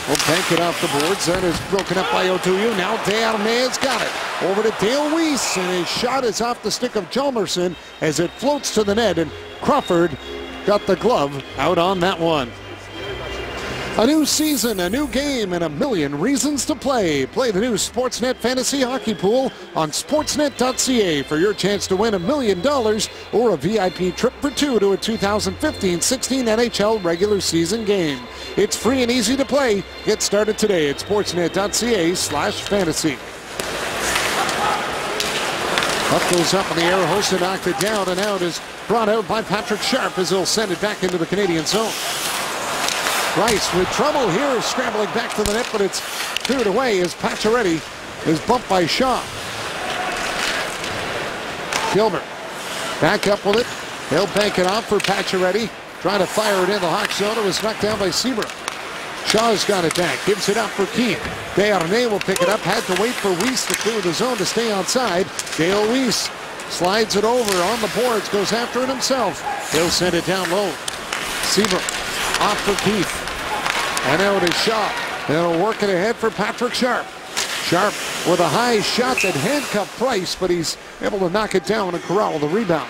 will bank it off the boards. That is broken up by Oduya. Now Desharnais got it. Over to Dale Weiss, and his shot is off the stick of Hjalmarsson as it floats to the net, and Crawford got the glove out on that one. A new season, a new game, and a million reasons to play. Play the new Sportsnet Fantasy Hockey Pool on sportsnet.ca for your chance to win $1 million or a VIP trip for 2 to a 2015-16 NHL regular season game. It's free and easy to play. Get started today at sportsnet.ca/fantasy. Puck goes up in the air. Hossa knocked it down, and out is brought out by Patrick Sharp as he'll send it back into the Canadian zone. Price with trouble here, scrambling back to the net, but it's cleared away as Pacioretty is bumped by Shaw. Gilbert back up with it. He'll bank it off for Pacioretty. Trying to fire it in the Hawks zone. It was knocked down by Seabrook. Shaw's got it back. Gives it up for Keith. Desharnais will pick it up. Had to wait for Weiss to clear the zone to stay outside. Dale Weiss slides it over on the boards. Goes after it himself. He'll send it down low. Seabrook off for Keith. And out is Shaw. They'll work it ahead for Patrick Sharp. Sharp with a high shot that handcuffed Price, but he's able to knock it down and corral the rebound.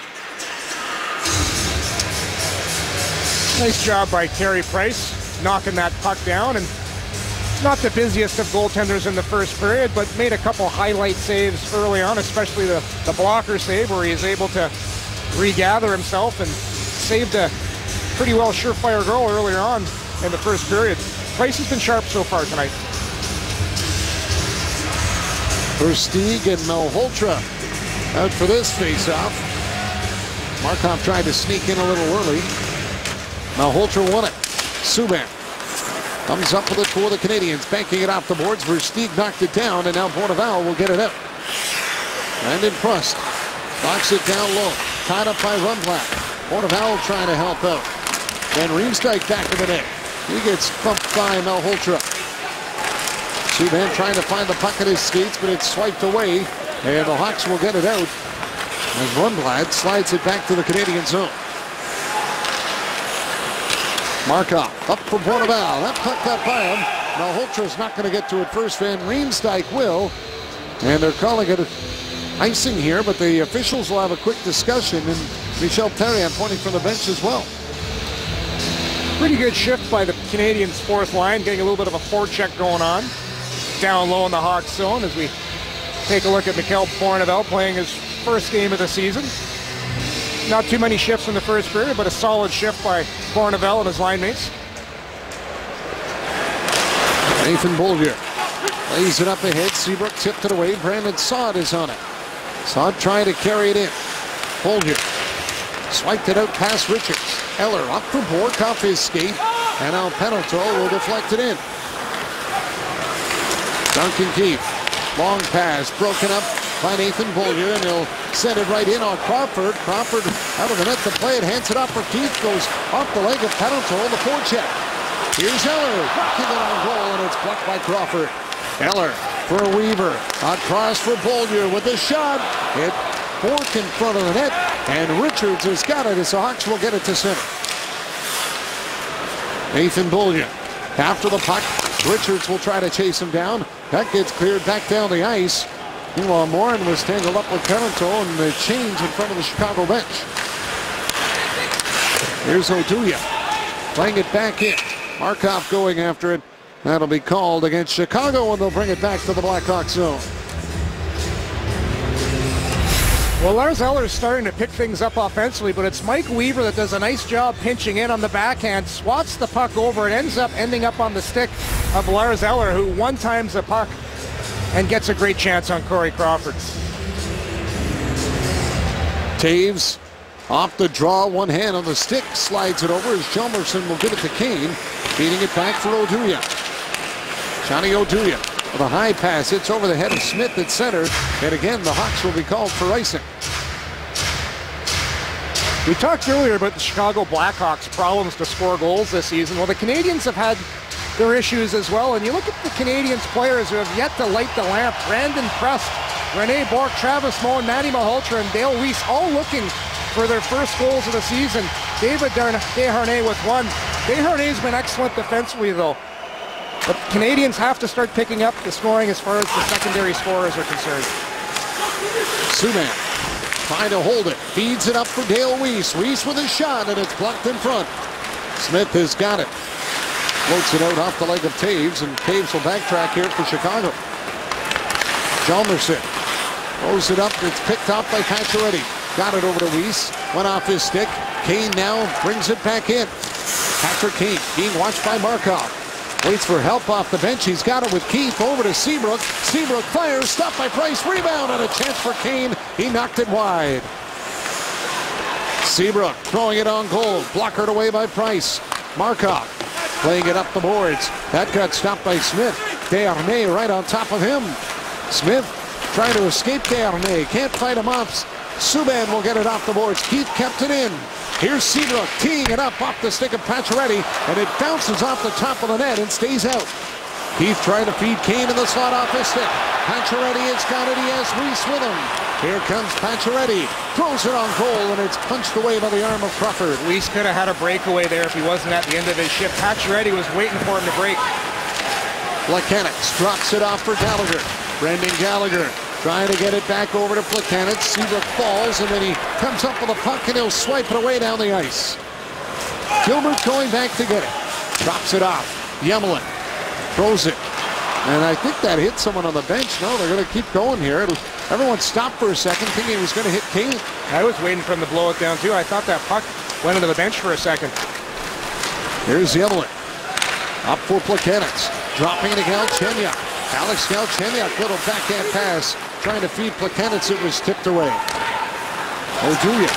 Nice job by Carey Price knocking that puck down, and not the busiest of goaltenders in the first period, but made a couple highlight saves early on, especially the blocker save where he is able to regather himself and saved a pretty well surefire goal earlier on in the first period. Price has been sharp so far tonight. Versteeg and Malhotra out for this face-off. Markov tried to sneak in a little early. Malhotra won it. Subban comes up with it for the Canadians, banking it off the boards. Versteeg knocked it down, and now Bourneval will get it out. Brandon Prust knocks it down low, tied up by Rundblad. Bourneval trying to help out. Then Riemsdyk back in the net. He gets bumped by Malhotra. Subban trying to find the puck at his skates, but it's swiped away, and the Hawks will get it out as Rundblad slides it back to the Canadian zone. Markov up for Bourneval. That puck got by him. Malhotra's not going to get to it first. Van Riemsdyk will. And they're calling it icing here, but the officials will have a quick discussion, and Michel Therrien pointing from the bench as well. Pretty good shift by the Canadians' fourth line, getting a little bit of a forecheck going on. Down low in the Hawks zone as we take a look at Mikel Bourneval playing his first game of the season. Not too many shifts in the first period, but a solid shift by Bourneval and his line mates. Nathan Beaulieu lays it up ahead. Seabrook tipped it away. Brandon Saad is on it. Saad trying to carry it in. Beaulieu swiped it out past Richards. Eller up for Bork off his skate. And now Penalto will deflect it in. Duncan Keith. Long pass broken up by Nathan Beaulieu, and he'll send it right in on Crawford. Crawford out of the net to play it, hands it up for Keith, goes off the leg of Penalto, the forecheck. Here's Eller, knocking it on goal, and it's blocked by Crawford. Eller for Weaver, across for Beaulieu with the shot. Hit Bork in front of the net, and Richards has got it as the Hawks will get it to center. Nathan Beaulieu after the puck. Richards will try to chase him down. That gets cleared back down the ice. Meanwhile, Morin was tangled up with Penalto, and the change in front of the Chicago bench. Here's Oduya playing it back in. Markov going after it. That'll be called against Chicago, and they'll bring it back to the Blackhawks zone. Well, Lars Eller is starting to pick things up offensively, but it's Mike Weaver that does a nice job pinching in on the backhand, swats the puck over, and ending up on the stick of Lars Eller, who one-times the puck and gets a great chance on Corey Crawford. Taves off the draw, one hand on the stick, slides it over as Chalmerson will give it to Kane, feeding it back for Oduya. Johnny Oduya with a high pass, hits over the head of Smith at center, and again the Hawks will be called for icing. We talked earlier about the Chicago Blackhawks' problems to score goals this season. Well, the Canadians have had their issues as well, and you look at the Canadians players who have yet to light the lamp. Brandon Prust, Rene Bourque, Travis Moen, Manny Malhotra, and Dale Weiss all looking for their first goals of the season. David Desharnais with one. Desharnais has been excellent defensively, though. But Canadians have to start picking up the scoring as far as the secondary scorers are concerned. Subban trying to hold it. Feeds it up for Dale Weiss. Weiss with a shot, and it's blocked in front. Smith has got it. Floats it out off the leg of Taves, and Taves will backtrack here for Chicago. Chalmerson throws it up. It's picked up by Pacioretty. Got it over to Weiss. Went off his stick. Kane now brings it back in. Patrick Kane being watched by Markov. Waits for help off the bench. He's got it with Keith. Over to Seabrook. Seabrook fires. Stopped by Price. Rebound and a chance for Kane. He knocked it wide. Seabrook throwing it on goal. Blockered away by Price. Markov playing it up the boards. That got stopped by Smith. Desharnais right on top of him. Smith trying to escape Desharnais. Can't fight him off. Subban will get it off the boards. Keith kept it in. Here's Seabrook teeing it up off the stick of Pacioretty, and it bounces off the top of the net and stays out. Keith trying to feed Kane in the slot off his stick. Pacioretty has got it. He has Reese with him. Here comes Pacioretty. Throws it on goal, and it's punched away by the arm of Crawford. Reese could have had a breakaway there if he wasn't at the end of his shift. Pacioretty was waiting for him to break. Plekanec drops it off for Gallagher. Brendan Gallagher trying to get it back over to Plekanec. Seabrook falls, and then he comes up with a puck, and he'll swipe it away down the ice. Gilbert going back to get it. Drops it off. Yemelin throws it. And I think that hit someone on the bench. No, they're going to keep going here. Everyone stopped for a second, thinking it was going to hit Kane. I was waiting for him to blow it down, too. I thought that puck went into the bench for a second. Here's Yemelin. Up for Plekanec. Dropping to Galchenyuk. Alex Galchenyuk, little backhand pass. Trying to feed Plekanec. It was tipped away. Oduya.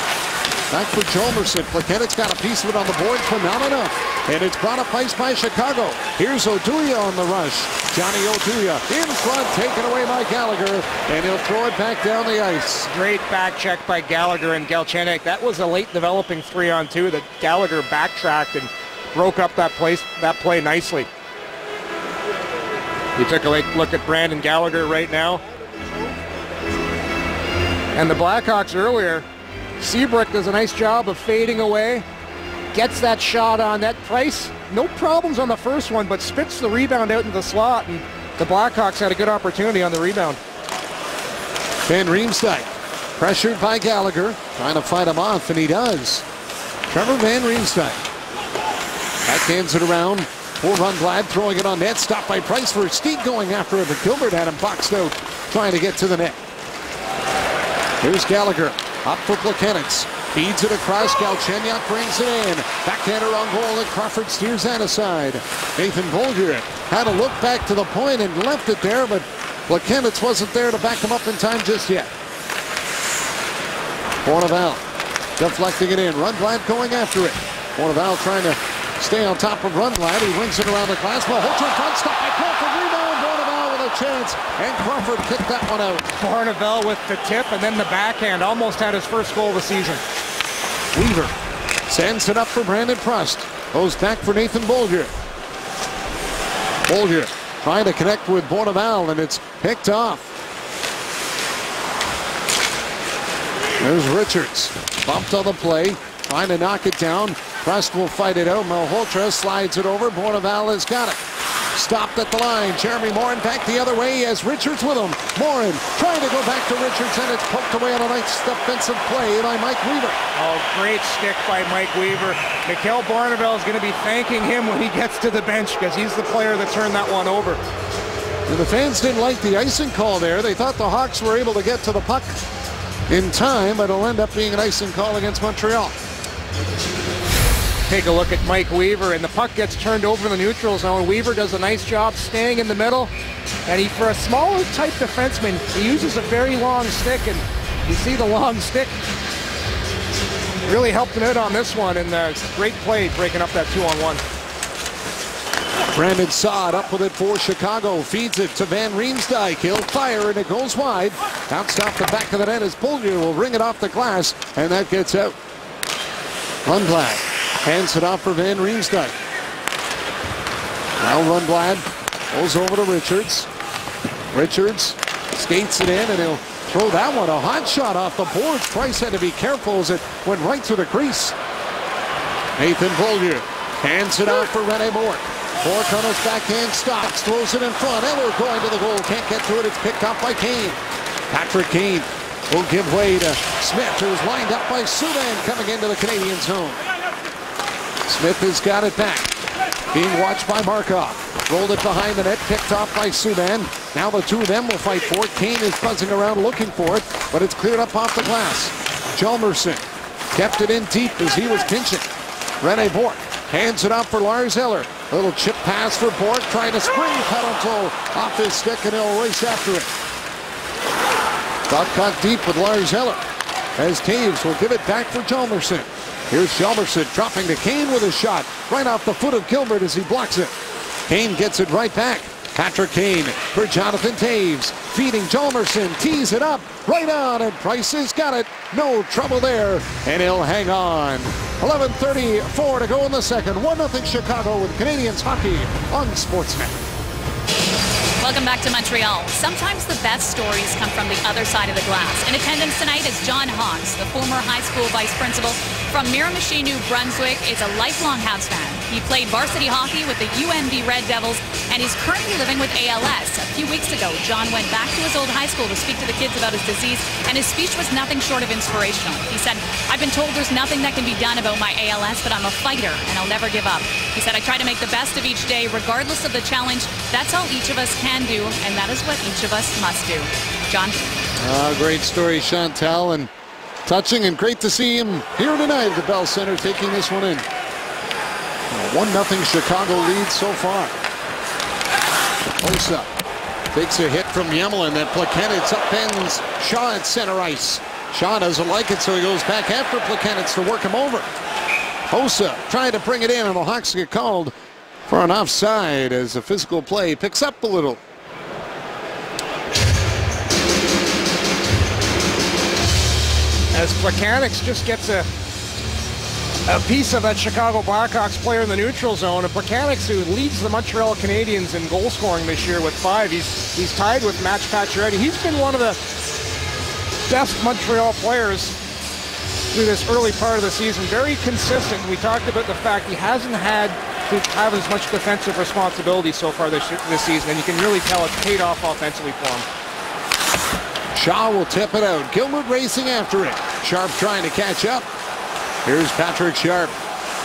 Back for Chalmerson. Plekanec got a piece of it on the board, but not enough. And it's brought up ice by Chicago. Here's Oduya on the rush. Johnny Oduya in front, taken away by Gallagher, and he'll throw it back down the ice. Great back check by Gallagher and Galchenyuk. That was a late developing 3-on-2 that Gallagher backtracked and broke up that play nicely. We took a look at Brandon Gallagher right now. And the Blackhawks earlier, Seabrook does a nice job of fading away. Gets that shot on net. Price, no problems on the first one, but spits the rebound out into the slot, and the Blackhawks had a good opportunity on the rebound. Van Riemsdyk, pressured by Gallagher, trying to fight him off, and he does. Trevor Van Riemsdyk backhands it around for Rundblad, throwing it on net, stopped by Price for Steed going after it, but Gilbert had him boxed out, trying to get to the net. Here's Gallagher, up for Plekanec. Feeds it across. Galchenyuk brings it in. Backhander on goal, and Crawford steers that aside. Nathan Bolger had a look back to the point and left it there, but Plekanec wasn't there to back him up in time just yet. Bourneval deflecting it in. Rundblad going after it. Bourneval trying to stay on top of Rundblad. He wins it around the glass. Malhotra front, stop by Crawford. Rebound. Bourneval with a chance, and Crawford kicked that one out. Bourneval with the tip and then the backhand. Almost had his first goal of the season. Weaver sends it up for Brandon Prust. Goes back for Nathan Bolger. Bolger trying to connect with Bourneval, and it's picked off. There's Richards. Bumped on the play. Trying to knock it down. Prust will fight it out. Malhotra slides it over. Bourneval has got it. Stopped at the line. Jeremy Morin back the other way. He has Richards with him. Morin trying to go back to Richards, and it's poked away on a nice defensive play by Mike Weaver. Oh, great stick by Mike Weaver. Mikhail Bourneval is going to be thanking him when he gets to the bench, because he's the player that turned that one over. And the fans didn't like the icing call there. They thought the Hawks were able to get to the puck in time, but it'll end up being an icing call against Montreal. Take a look at Mike Weaver, and the puck gets turned over in the neutral zone. Weaver does a nice job staying in the middle, and for a smaller type defenseman, he uses a very long stick, and you see the long stick really helped him out on this one, and great play breaking up that 2-on-1. Brandon Saad up with it for Chicago, feeds it to Van Riemsdyk. He'll fire, and it goes wide. Bounced off the back of the net as Bolger will ring it off the glass, and that gets out. Rundblad hands it off for Van Riemsdyk. Now Rundblad goes over to Richards. Richards skates it in, and he'll throw that one. A hot shot off the boards. Price had to be careful as it went right through the crease. Nathan Bolger hands it off for Rene Bourque. Bourque on his backhand stops, throws it in front. Eller going to the goal. Can't get to it. It's picked up by Kane. Patrick Kane will give way to Smith, who's lined up by Subban coming into the Canadian zone. Smith has got it back. Being watched by Markov. Rolled it behind the net, picked off by Subban. Now the two of them will fight for it. Kane is buzzing around looking for it, but it's cleared up off the glass. Chalmerson kept it in deep as he was pinching. Rene Bourque hands it off for Lars Eller. A little chip pass for Bourque, trying to spring Parenteau off his stick, and he'll race after it. Got caught deep with Lars Eller, as Taves will give it back for Hjalmarsson. Here's Hjalmarsson dropping to Kane with a shot right off the foot of Gilbert as he blocks it. Kane gets it right back. Patrick Kane for Jonathan Taves, feeding Hjalmarsson, tees it up, right on, and Price has got it. No trouble there, and he'll hang on. 11:34 to go in the second. 1-0 Chicago with Canadiens hockey on Sportsnet. Welcome back to Montreal. Sometimes the best stories come from the other side of the glass. In attendance tonight is John Hawks, the former high school vice principal from Miramichi, New Brunswick, is a lifelong Habs fan. He played varsity hockey with the UNB Red Devils and is currently living with ALS. A few weeks ago, John went back to his old high school to speak to the kids about his disease, and his speech was nothing short of inspirational. He said, "I've been told there's nothing that can be done about my ALS, but I'm a fighter and I'll never give up." He said, "I try to make the best of each day, regardless of the challenge. That's all each of us can do, and that is what each of us must do." John? Great story, Chantal, and touching, and great to see him here tonight at the Bell Center taking this one in. 1-0 Chicago lead so far. Hossa takes a hit from Yemlin. That Plekanec upends Shaw at center ice. Shaw doesn't like it, so he goes back after Plekanec to work him over. Hossa trying to bring it in, and the Hawks get called for an offside as the physical play picks up a little. As Plekanec just gets a piece of that Chicago Blackhawks player in the neutral zone. And Plekanec, who leads the Montreal Canadiens in goal scoring this year with 5. He's tied with Max Pacioretty. He's been one of the best Montreal players through this early part of the season. Very consistent. We talked about the fact he hasn't had to have as much defensive responsibility so far this season, and you can really tell it's paid off offensively for him. Shaw will tip it out. Gilbert racing after it. Sharp trying to catch up. Here's Patrick Sharp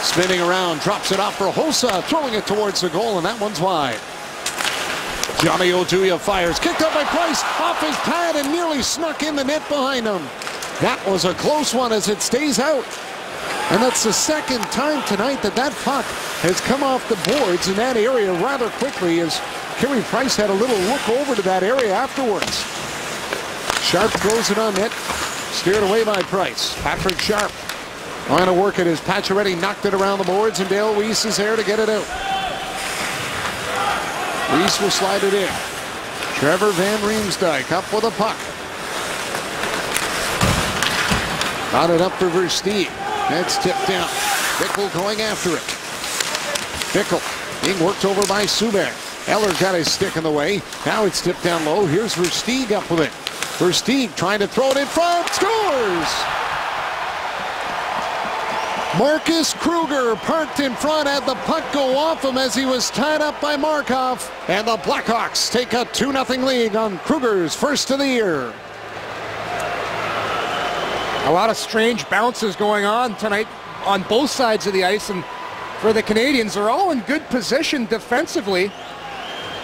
spinning around, drops it off for Hossa, throwing it towards the goal, and that one's wide. Johnny Oduya fires, kicked up by Price, off his pad and nearly snuck in the net behind him. That was a close one as it stays out. And that's the second time tonight that puck has come off the boards in that area rather quickly, as Carey Price had a little look over to that area afterwards. Sharp throws it on net, steered away by Price. Patrick Sharp trying to work it as Pacioretty knocked it around the boards, and Dale Weiss is there to get it out. Weiss will slide it in. Trevor Van Riemsdyk up with a puck. Got it up for Versteeg. That's tipped down. Bickle going after it. Bickle being worked over by Subban. Eller got his stick in the way. Now it's tipped down low. Here's Versteeg up with it. Versteeg trying to throw it in front. Scores! Marcus Kruger parked in front, had the puck go off him as he was tied up by Markov. And the Blackhawks take a 2-0 lead on Kruger's first of the year. A lot of strange bounces going on tonight on both sides of the ice, and for the Canadiens, they're all in good position defensively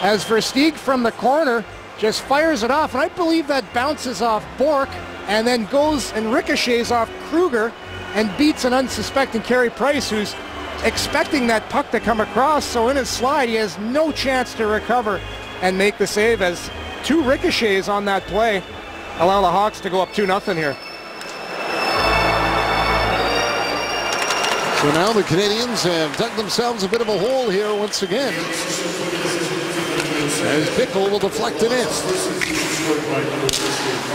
as Versteeg from the corner just fires it off, and I believe that bounces off Bourque and then goes and ricochets off Kruger and beats an unsuspecting Carey Price, who's expecting that puck to come across. So in his slide, he has no chance to recover and make the save, as 2 ricochets on that play allow the Hawks to go up 2-0 here. So now the Canadiens have dug themselves a bit of a hole here once again, as Bickle will deflect it in.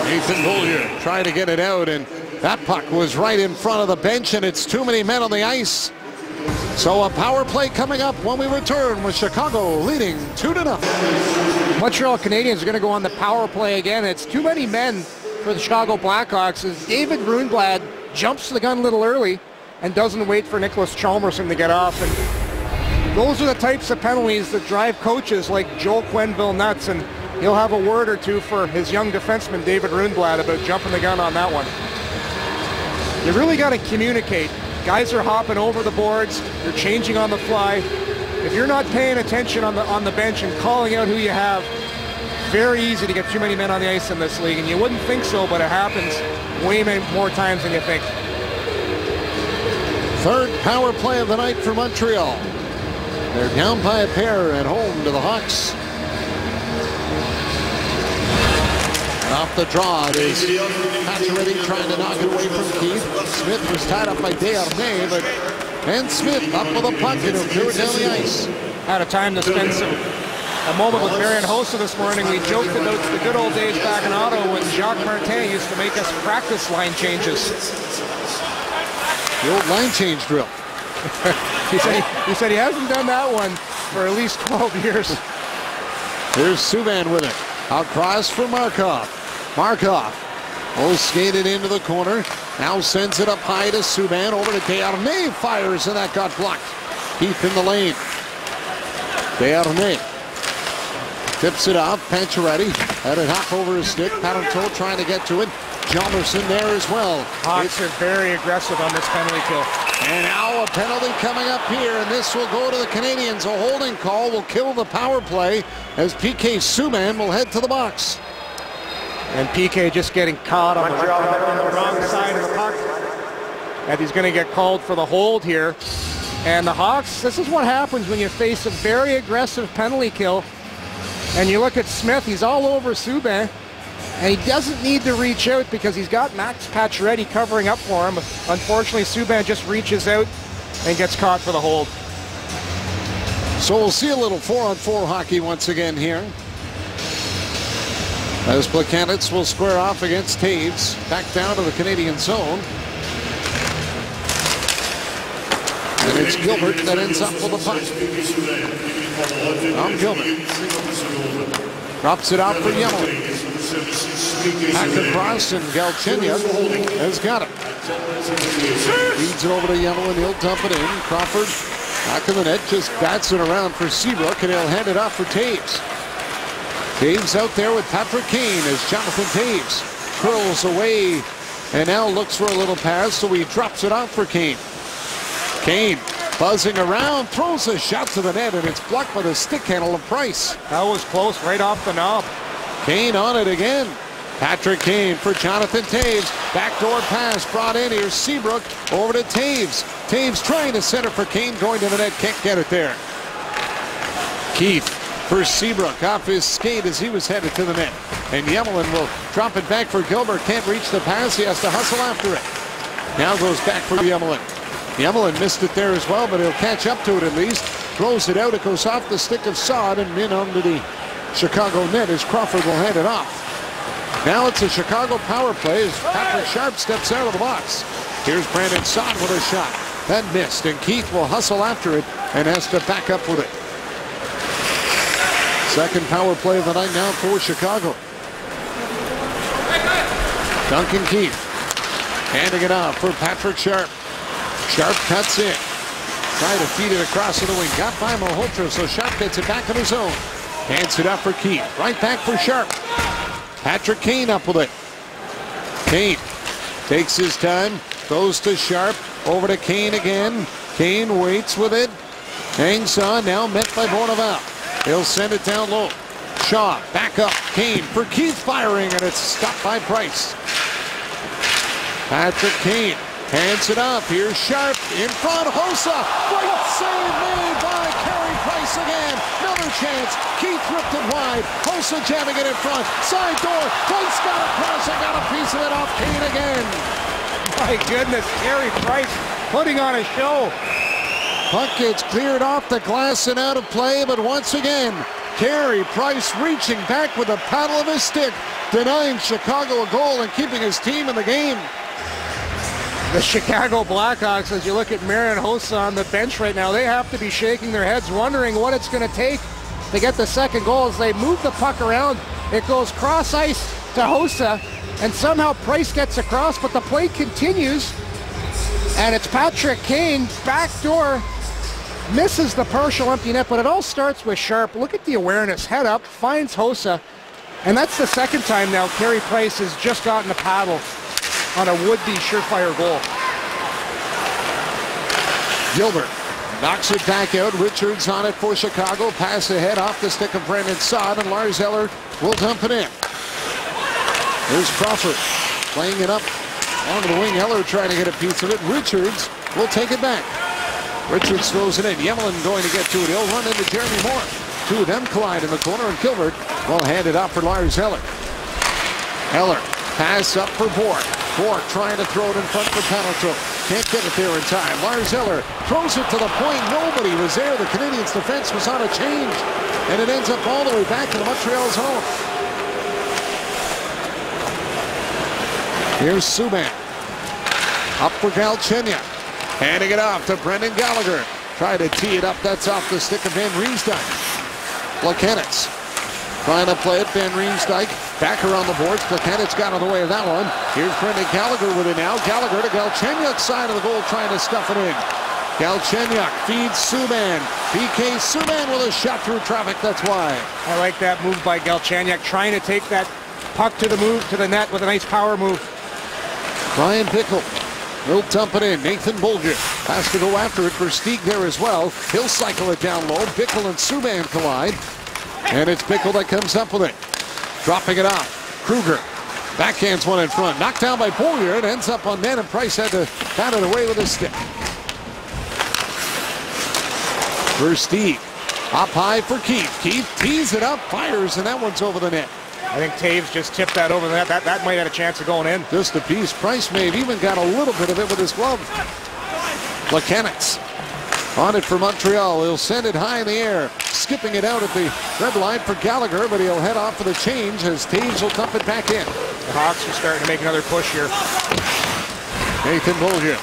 Nathan Beaulieu trying to get it out, and that puck was right in front of the bench, and it's too many men on the ice. So a power play coming up when we return, with Chicago leading 2-0. Montreal Canadiens are going to go on the power play again. It's too many men for the Chicago Blackhawks as David Rundblad jumps the gun a little early and doesn't wait for Niklas Hjalmarsson to get off. And those are the types of penalties that drive coaches like Joel Quenneville nuts, and he'll have a word or two for his young defenseman David Rundblad about jumping the gun on that one. You really got to communicate. Guys are hopping over the boards, they're changing on the fly. If you're not paying attention on the bench and calling out who you have, very easy to get too many men on the ice in this league, and you wouldn't think so, but it happens way more times than you think. Third power play of the night for Montreal. They're down by a pair at home to the Hawks. Off the draw, it is Pacioretty trying to knock it away from Keith. Smith was tied up by Desharnais, but Ben Smith up with a puck and he'll clear it down the ice. Had a time to spend a moment with Marian Hossa this morning. We joked about the good old days back in Ottawa when Jacques Martin used to make us practice line changes. The old line change drill. he said he hasn't done that one for at least 12 years. Here's Subban with it. Across for Markov. Markov skated into the corner. Now sends it up high to Subban. Over to Desharnais. Fires, and that got blocked. Keith in the lane. Desharnais tips it off. Pacioretty had it hop over his stick. Parenteau trying to get to it. Jalmerson there as well. Hawks are very aggressive on this penalty kill. And now a penalty coming up here, and this will go to the Canadiens. A holding call will kill the power play as PK Subban will head to the box. And PK just getting caught on the wrong side of the puck. And he's going to get called for the hold here. And the Hawks, this is what happens when you face a very aggressive penalty kill. And you look at Smith, he's all over Subban. And he doesn't need to reach out because he's got Max Pacioretty covering up for him. Unfortunately, Subban just reaches out and gets caught for the hold. So we'll see a little 4-on-4 hockey once again here. As Plekanec will square off against Taves. Back down to the Canadian zone. And it's Gilbert that ends up with the puck. Gilbert drops it out for Yellen. Back across, and Galchenyuk has got it. Feeds it over to Yellen, and he'll dump it in. Crawford back in the net, just bats it around for Seabrook, and he'll hand it off for Taves. Taves out there with Patrick Kane as Jonathan Taves curls away and now looks for a little pass, so he drops it off for Kane. Kane buzzing around, throws a shot to the net, and it's blocked by the stick handle of Price. That was close, right off the knob. Kane on it again. Patrick Kane for Jonathan Taves. Backdoor pass brought in. Here's Seabrook over to Taves. Taves trying to center for Kane, going to the net, can't get it there. Keith for Seabrook off his skate as he was headed to the net. And Yellen will drop it back for Gilbert. Can't reach the pass. He has to hustle after it. Now goes back for Yellen. Yellen missed it there as well, but he'll catch up to it at least. Throws it out. It goes off the stick of Saad and in onto the Chicago net as Crawford will hand it off. Now it's a Chicago power play as Patrick Sharp steps out of the box. Here's Brandon Saad with a shot. That missed, and Keith will hustle after it and has to back up with it. Second power play of the night now for Chicago. Duncan Keith handing it off for Patrick Sharp. Sharp cuts in. Trying to feed it across to the wing. Got by Malhotra, so Sharp gets it back in his own. Hands it up for Keith. Right back for Sharp. Patrick Kane up with it. Kane takes his time. Goes to Sharp. Over to Kane again. Kane waits with it. Hangs on. Now met by Bourneval. He'll send it down low. Shaw back up. Kane for Keith firing, and it's stopped by Price. Patrick Kane hands it off. Here's Sharp in front. Hossa. Great save made by Carey Price again. Another chance. Keith ripped it wide. Hossa jamming it in front. Side door. Price got across and got a piece of it off Kane again. My goodness, Carey Price putting on a show. Puck gets cleared off the glass and out of play, but once again, Carey Price reaching back with the paddle of his stick, denying Chicago a goal and keeping his team in the game. The Chicago Blackhawks, as you look at Marian Hossa on the bench right now, they have to be shaking their heads, wondering what it's going to take to get the second goal. As they move the puck around, it goes cross ice to Hossa, and somehow Price gets across, but the play continues, and it's Patrick Kane, backdoor, misses the partial empty net, but it all starts with Sharp. Look at the awareness, head up, finds Hossa, and that's the second time now Carey Price has just gotten a paddle on a would-be surefire goal. Gilbert knocks it back out. Richards on it for Chicago. Pass ahead off the stick of Brandon Saad, and Lars Eller will dump it in. There's Crawford playing it up onto the wing. Eller trying to get a piece of it. Richards will take it back. Richards throws it in. Yemlin going to get to it. He'll run into Jeremy Moore. Two of them collide in the corner, and Gilbert will hand it off for Lars Eller. Eller, pass up for Bork. Bork trying to throw it in front for Paddleton. Can't get it there in time. Lars Eller throws it to the point. Nobody was there. The Canadiens' defense was on a change, and it ends up all the way back to the Montreal zone. Here's Subban. Up for Galchenyuk. Handing it off to Brendan Gallagher. Try to tee it up. That's off the stick of Van Riemsdyk. Plekanec trying to play it. Van Riemsdyk back around the boards. Plekanec got in the way of that one. Here's Brendan Gallagher with it now. Gallagher to Galchenyuk's side of the goal, trying to stuff it in. Galchenyuk feeds Subban. PK Subban with a shot through traffic. That's why. I like that move by Galchenyuk, trying to take that puck to the net with a nice power move. Ryan Bickell will dump it in. Nathan Bolger has to go after it. Versteeg there as well. He'll cycle it down low. Bickell and Subban collide. And it's Bickell that comes up with it. Dropping it off. Kruger backhands one in front. Knocked down by Bolger. It ends up on net, and Price had to bat it away with his stick. Versteeg up high for Keith. Keith tees it up, fires, and that one's over the net. I think Taves just tipped that over the net. That might have a chance of going in. Just a piece. Price may have even got a little bit of it with his glove. Plekanec on it for Montreal. He'll send it high in the air. Skipping it out at the red line for Gallagher, but he'll head off for the change as Taves will dump it back in. The Hawks are starting to make another push here. Nathan Bolger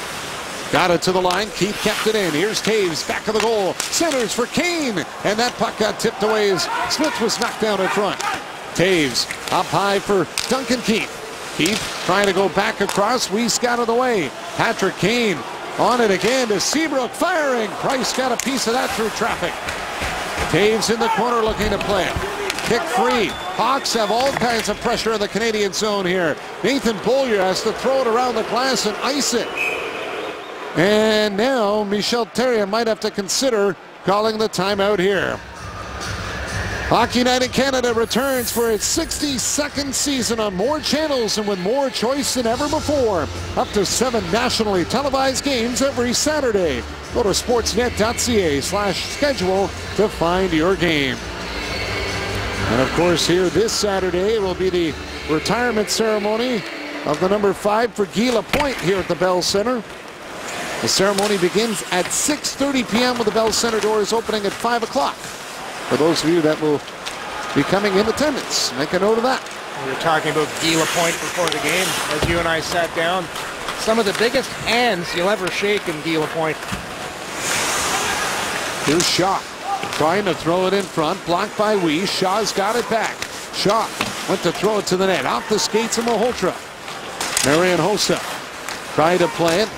got it to the line. Keith kept it in. Here's Taves back of the goal. Centers for Kane. And that puck got tipped away as Smith was knocked down in front. Taves up high for Duncan Keith. Keith trying to go back across. Weiss got out of the way. Patrick Kane on it again to Seabrook firing. Price got a piece of that through traffic. Taves in the corner looking to play it. Kick free. Hawks have all kinds of pressure in the Canadian zone here. Nathan Bolger has to throw it around the glass and ice it. And now Michel Therrien might have to consider calling the timeout here. Hockey Night in Canada returns for its 62nd season on more channels and with more choice than ever before. Up to 7 nationally televised games every Saturday. Go to sportsnet.ca/schedule to find your game. And of course here this Saturday will be the retirement ceremony of the number 5 for Guy Lapointe here at the Bell Center. The ceremony begins at 6:30 p.m. with the Bell Center doors opening at 5 o'clock. For those of you that will be coming in attendance, make a note of that. We were talking about Guy Lapointe before the game as you and I sat down. Some of the biggest hands you'll ever shake in Guy Lapointe. Here's Shaw trying to throw it in front, blocked by Weiss. Shaw's got it back. Shaw went to throw it to the net, off the skates of Malhotra. Marian Hossa tried to play it.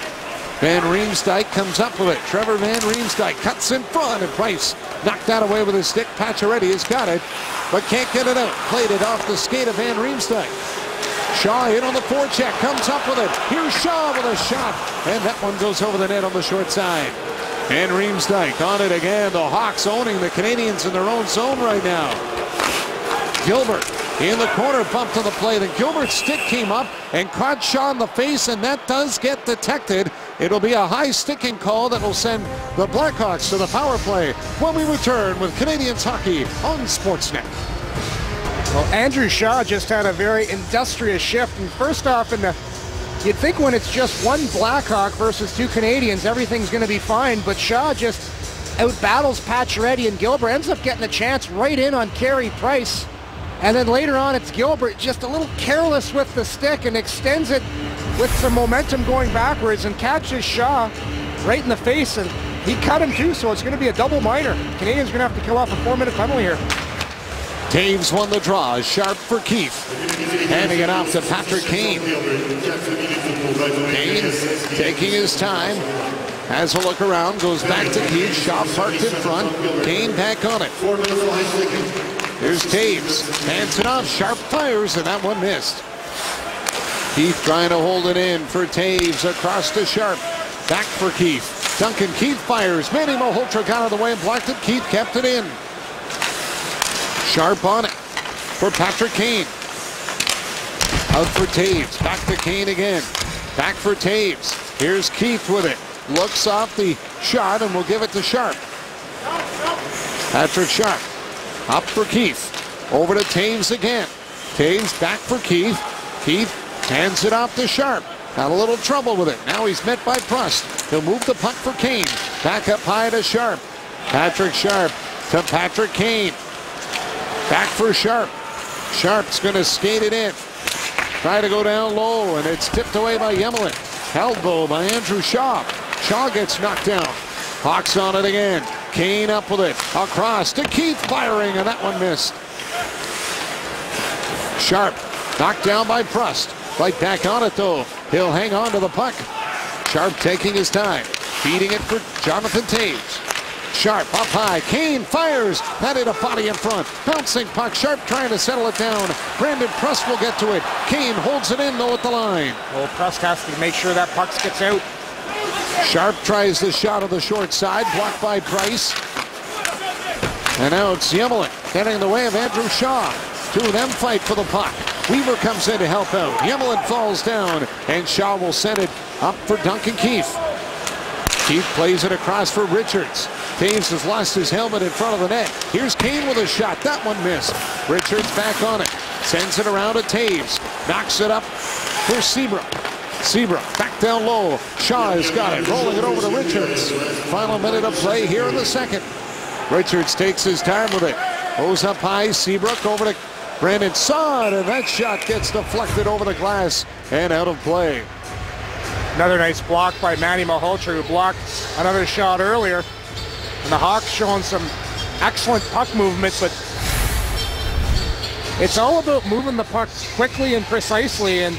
Van Riemsdyk comes up with it. Trevor Van Riemsdyk cuts in front, and Price knocked that away with his stick. Pacioretty has got it, but can't get it out. Played it off the skate of Van Riemsdyk. Shaw in on the forecheck, comes up with it. Here's Shaw with a shot, and that one goes over the net on the short side. Van Riemsdyk on it again. The Hawks owning the Canadiens in their own zone right now. Gilbert in the corner, bumped to the play. Then Gilbert's stick came up and caught Shaw in the face, and that does get detected. It'll be a high sticking call that will send the Blackhawks to the power play when we return with Canadiens hockey on Sportsnet. Well, Andrew Shaw just had a very industrious shift. And first off, you'd think when it's just one Blackhawk versus 2 Canadians, everything's going to be fine. But Shaw just out-battles Pacioretty, and Gilbert ends up getting a chance right in on Carey Price. And then later on, it's Gilbert just a little careless with the stick and extends it with some momentum going backwards and catches Shaw right in the face, and he cut him too, so it's going to be a double minor. Canadians are going to have to kill off a 4-minute penalty here. Taves won the draw. Sharp for Keith. Handing it off to Patrick Kane. Kane taking his time. Has a look around. Goes back to Keith. Shaw parked in front. Kane back on it. Here's Taves. Hands it off. Sharp fires, and that one missed. Keith trying to hold it in for Taves. Across to Sharp. Back for Keith. Duncan Keith fires. Manny Malhotra got out of the way and blocked it. Keith kept it in. Sharp on it for Patrick Kane. Out for Taves. Back to Kane again. Back for Taves. Here's Keith with it. Looks off the shot and will give it to Sharp. Patrick Sharp up for Keith. Over to Toews again. Toews back for Keith. Keith hands it off to Sharp. Had a little trouble with it. Now he's met by Prust. He'll move the puck for Kane. Back up high to Sharp. Patrick Sharp to Patrick Kane. Back for Sharp. Sharp's going to skate it in. Try to go down low, and it's tipped away by Yemelin. Held though by Andrew Shaw. Shaw gets knocked down. Hawks on it again. Kane up with it. Across to Keith, firing, and that one missed. Sharp knocked down by Prust. Right back on it though. He'll hang on to the puck. Sharp taking his time. Feeding it for Jonathan Toews. Sharp up high. Kane fires. That hit a body in front. Bouncing puck. Sharp trying to settle it down. Brandon Prust will get to it. Kane holds it in though at the line. Well, Prust has to make sure that puck gets out. Sharp tries the shot of the short side. Blocked by Price. And now it's Yemelin getting in the way of Andrew Shaw. Two of them fight for the puck. Weaver comes in to help out. Yemelin falls down, and Shaw will send it up for Duncan Keith. Keith plays it across for Richards. Toews has lost his helmet in front of the net. Here's Kane with a shot. That one missed. Richards back on it. Sends it around to Toews. Knocks it up for Seabrook. Seabrook back down low. Shaw has got it. Rolling it over to Richards. Final minute of play here in the second. Richards takes his time with it. Goes up high. Seabrook over to Brandon Saad, and that shot gets deflected over the glass and out of play. Another nice block by Manny Malhotra, who blocked another shot earlier. And the Hawks showing some excellent puck movement, but it's all about moving the puck quickly and precisely. And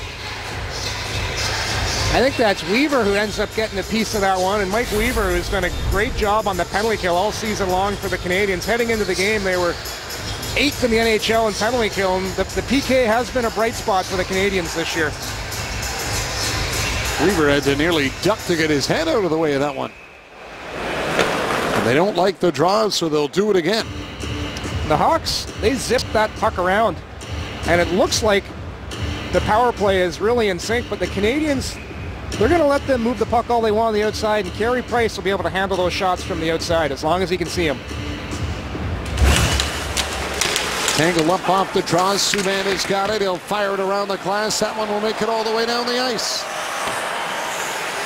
I think that's Weaver who ends up getting a piece of that one. And Mike Weaver, who's done a great job on the penalty kill all season long for the Canadians. Heading into the game, they were 8th in the NHL in penalty kill, and the PK has been a bright spot for the Canadians this year. Weaver had to nearly duck to get his head out of the way of that one. And they don't like the draws, so they'll do it again. The Hawks, they zipped that puck around, and it looks like the power play is really in sync, but the Canadians, they're going to let them move the puck all they want on the outside, and Carey Price will be able to handle those shots from the outside as long as he can see them. Tangle up off the draws. Subban has got it. He'll fire it around the glass. That one will make it all the way down the ice.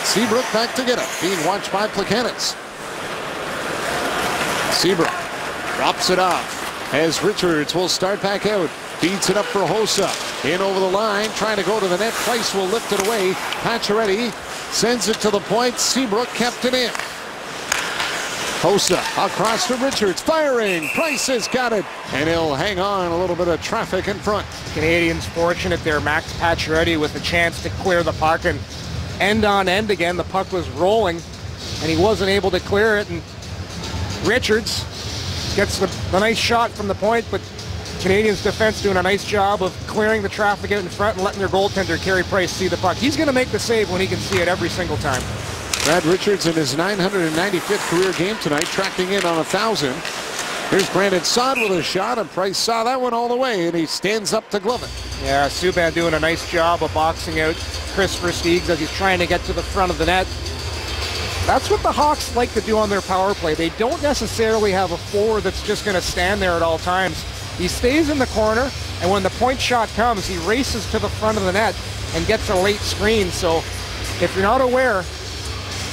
Seabrook back to get it. Being watched by Plekanec. Seabrook drops it off as Richards will start back out. Feeds it up for Hossa. In over the line. Trying to go to the net. Price will lift it away. Pacioretty sends it to the point. Seabrook kept it in. Hossa across to Richards, firing. Price has got it, and he'll hang on. A little bit of traffic in front. Canadians fortunate there. Max Pacioretty with a chance to clear the puck, and end on end again. The puck was rolling, and he wasn't able to clear it. And Richards gets the nice shot from the point, but Canadians defense doing a nice job of clearing the traffic out in front and letting their goaltender Carey Price see the puck. He's going to make the save when he can see it every single time. Brad Richards in his 995th career game tonight, tracking in on 1,000. Here's Brandon Saad with a shot, and Price saw that one all the way, and he stands up to glove it. Yeah, Subban doing a nice job of boxing out Chris Versteeg as he's trying to get to the front of the net. That's what the Hawks like to do on their power play. They don't necessarily have a forward that's just going to stand there at all times. He stays in the corner, and when the point shot comes, he races to the front of the net and gets a late screen. So if you're not aware,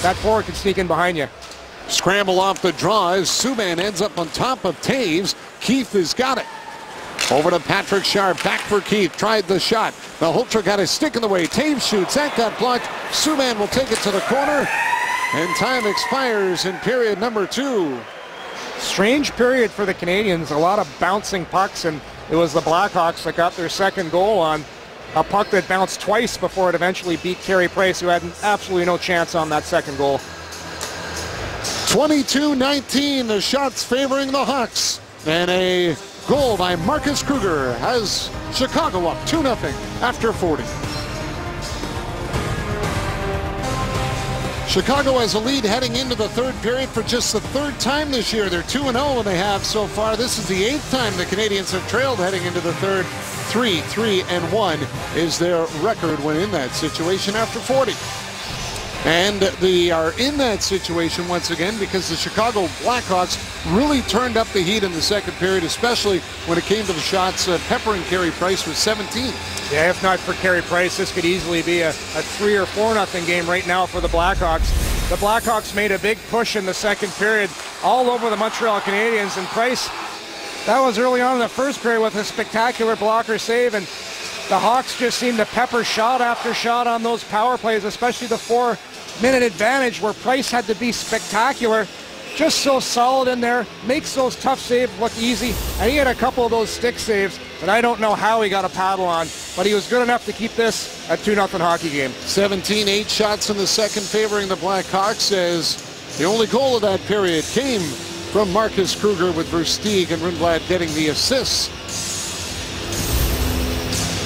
that forward can sneak in behind you. Scramble off the draw as Subban ends up on top of Toews. Keith has got it. Over to Patrick Sharp. Back for Keith. Tried the shot. Malhotra got his stick in the way. Toews shoots. That got blocked. Subban will take it to the corner. And time expires in period number 2. Strange period for the Canadians. A lot of bouncing pucks, and it was the Blackhawks that got their second goal on a puck that bounced twice before it eventually beat Carey Price, who had absolutely no chance on that second goal. 22-19, the shots favoring the Hawks. And a goal by Marcus Kruger has Chicago up 2-0 after 40. Chicago has a lead heading into the third period for just the third time this year. They're 2-0 and they have so far. This is the 8th time the Canadians have trailed heading into the third. 3-3-1 is their record when in that situation after 40. And they are in that situation once again because the Chicago Blackhawks really turned up the heat in the second period, especially when it came to the shots. Pepper and Carey Price was 17. Yeah, if not for Carey Price, this could easily be a 3 or 4-0 game right now for the Blackhawks. The Blackhawks made a big push in the second period all over the Montreal Canadiens, and Price, that was early on in the first period with a spectacular blocker save, and the Hawks just seemed to pepper shot after shot on those power plays, especially the 4-minute advantage where Price had to be spectacular. Just so solid in there, makes those tough saves look easy, and he had a couple of those stick saves that I don't know how he got a paddle on, but he was good enough to keep this a 2-0 hockey game. 17, 8 shots in the second favoring the Blackhawks, as the only goal of that period came from Marcus Kruger, with Versteeg and Rundblad getting the assists.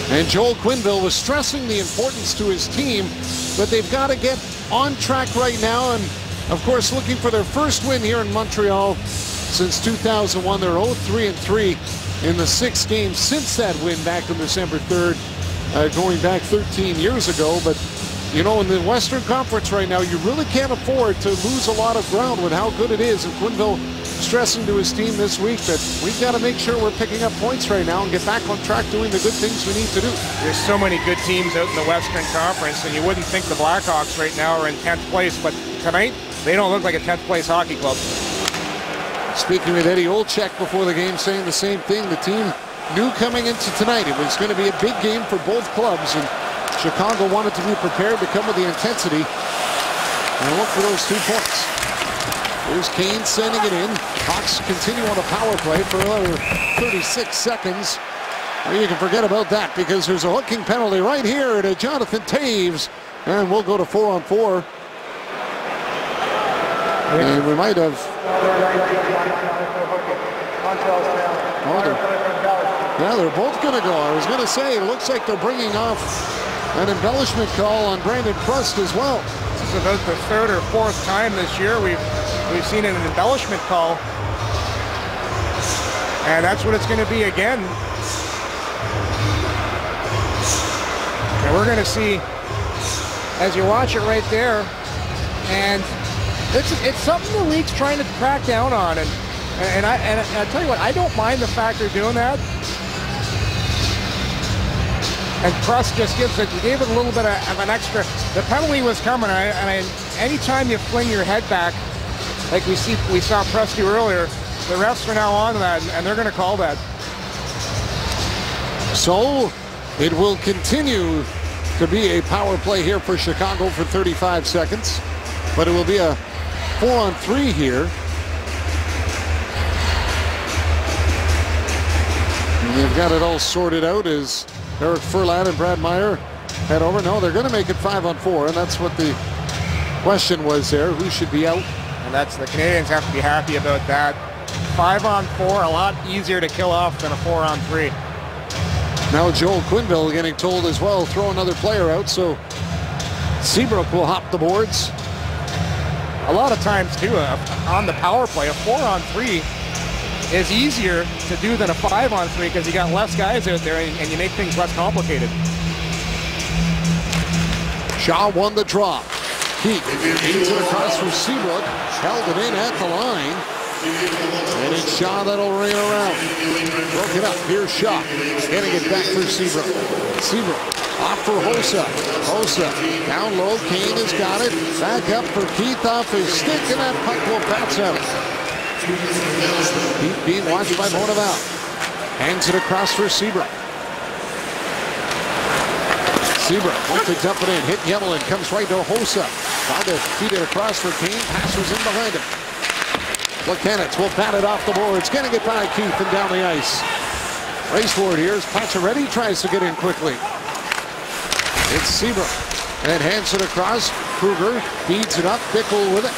And Joel Quenneville was stressing the importance to his team, but they've got to get on track right now, and of course looking for their first win here in Montreal since 2001. They're 0-3-3 in the 6 games since that win back on December 3rd, going back 13 years ago. But you know, in the Western Conference right now, you really can't afford to lose a lot of ground with how good it is. And Quenneville stressing to his team this week that we've got to make sure we're picking up points right now and get back on track doing the good things we need to do. There's so many good teams out in the Western Conference, and you wouldn't think the Blackhawks right now are in 10th place, but tonight they don't look like a 10th place hockey club. Speaking with Eddie Olczyk before the game, saying the same thing. The team knew coming into tonight it was going to be a big game for both clubs, and Chicago wanted to be prepared to come with the intensity and look for those 2 points. Here's Kane sending it in. Hawks continue on a power play for another 36 seconds. Well, you can forget about that because there's a hooking penalty right here to Jonathan Toews, and we'll go to 4-on-4. And we might have. Yeah, they're both going to go. I was going to say, it looks like they're bringing off an embellishment call on Brandon Prust as well. This is about the 3rd or 4th time this year we've seen an embellishment call, and that's what it's going to be again. And we're going to see, as you watch it right there, and it's something the league's trying to crack down on, and I tell you what, I don't mind the fact they're doing that. And Prust just gave it a little bit of an extra. The penalty was coming, and anytime you fling your head back, like we saw Prust do earlier, the refs are now on that, and they're going to call that. So it will continue to be a power play here for Chicago for 35 seconds, but it will be a 4-on-3 here. And they've got it all sorted out as Eric Furlan and Brad Meyer head over. No, they're going to make it 5-on-4, and that's what the question was there. Who should be out? And that's the Canadiens have to be happy about that. 5-on-4, a lot easier to kill off than a 4-on-3. Now Joel Quenneville getting told as well, throw another player out, so Seabrook will hop the boards. A lot of times, too, on the power play, a 4-on-3 is easier to do than a 5-on-3 because you got less guys out there and you make things less complicated. Shaw won the draw. Keith feeds it across from Seabrook, held it in at the line, and it's Shaw that'll ring around. Broke it up. Here's Shaw getting it back for Seabrook. Seabrook off for Hossa. Hossa down low. Kane has got it. Back up for Keith off his stick, and that puck will bounce out. Keith being watched by Bonneval. Hands it across for Seabrook. Seabrook wants to dump it in. Hit Yemelin. Comes right to Hossa. Tried to feed it across for Kane. Passers in behind him. Lukanets will bat it off the boards. Getting it by Keith and down the ice. Race for it here as Pacioretty tries to get in quickly. It's Seabrook. And hands it across. Kruger feeds it up. Bickle with it.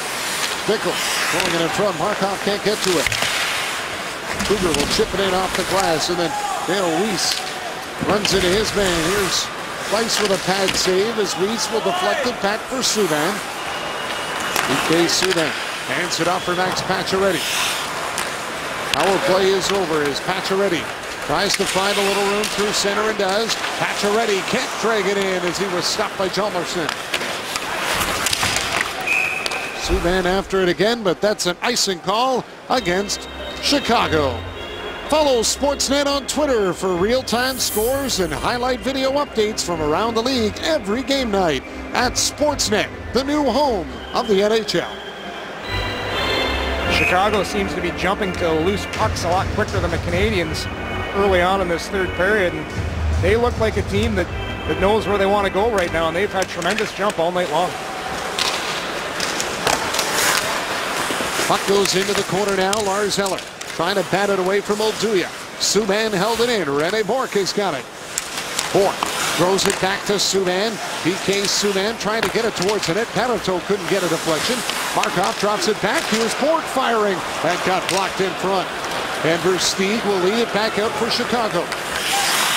Bickle pulling it in front. Markov can't get to it. Kruger will chip it in off the glass. And then Dale Weiss runs into his man. Here's Weiss with a pad save as Weiss will deflect it back for Subban. PK Subban hands it off for Max Pacioretty. Power play is over as Pacioretty tries to find a little room through center and does. Pacioretty can't drag it in as he was stopped by Hjalmarsson. Subban after it again, but that's an icing call against Chicago. Follow Sportsnet on Twitter for real-time scores and highlight video updates from around the league every game night at Sportsnet, the new home of the NHL. Chicago seems to be jumping to loose pucks a lot quicker than the Canadiens early on in this third period, and they look like a team that knows where they want to go right now, and they've had tremendous jump all night long. Puck goes into the corner now. Lars Eller trying to bat it away from Oduya. Subban held it in. Rene Bourque has got it. Bourque throws it back to Subban. PK Subban trying to get it towards the net. Parenteau couldn't get a deflection. Markov drops it back. Here's Bourque firing. That got blocked in front. And Versteeg will lead it back out for Chicago.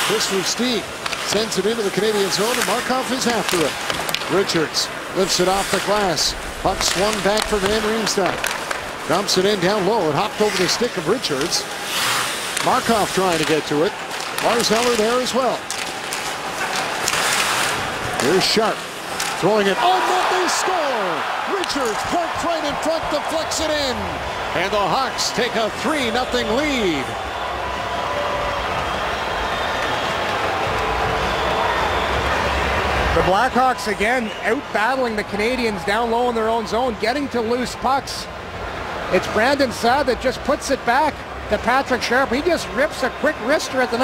Chris Versteeg sends it into the Canadian zone, and Markov is after it. Richards lifts it off the glass. Puck swung back for Van Riemsdyk. Dumps it in down low. It hopped over the stick of Richards. Markov trying to get to it. Lars Eller there as well. Here's Sharp throwing it. Oh, but they score! Richards parked right in front, deflects it in. And the Hawks take a 3-0 lead. The Blackhawks again out-battling the Canadiens down low in their own zone, getting to loose pucks. It's Brandon Saad that just puts it back to Patrick Sharp. He just rips a quick wrister at the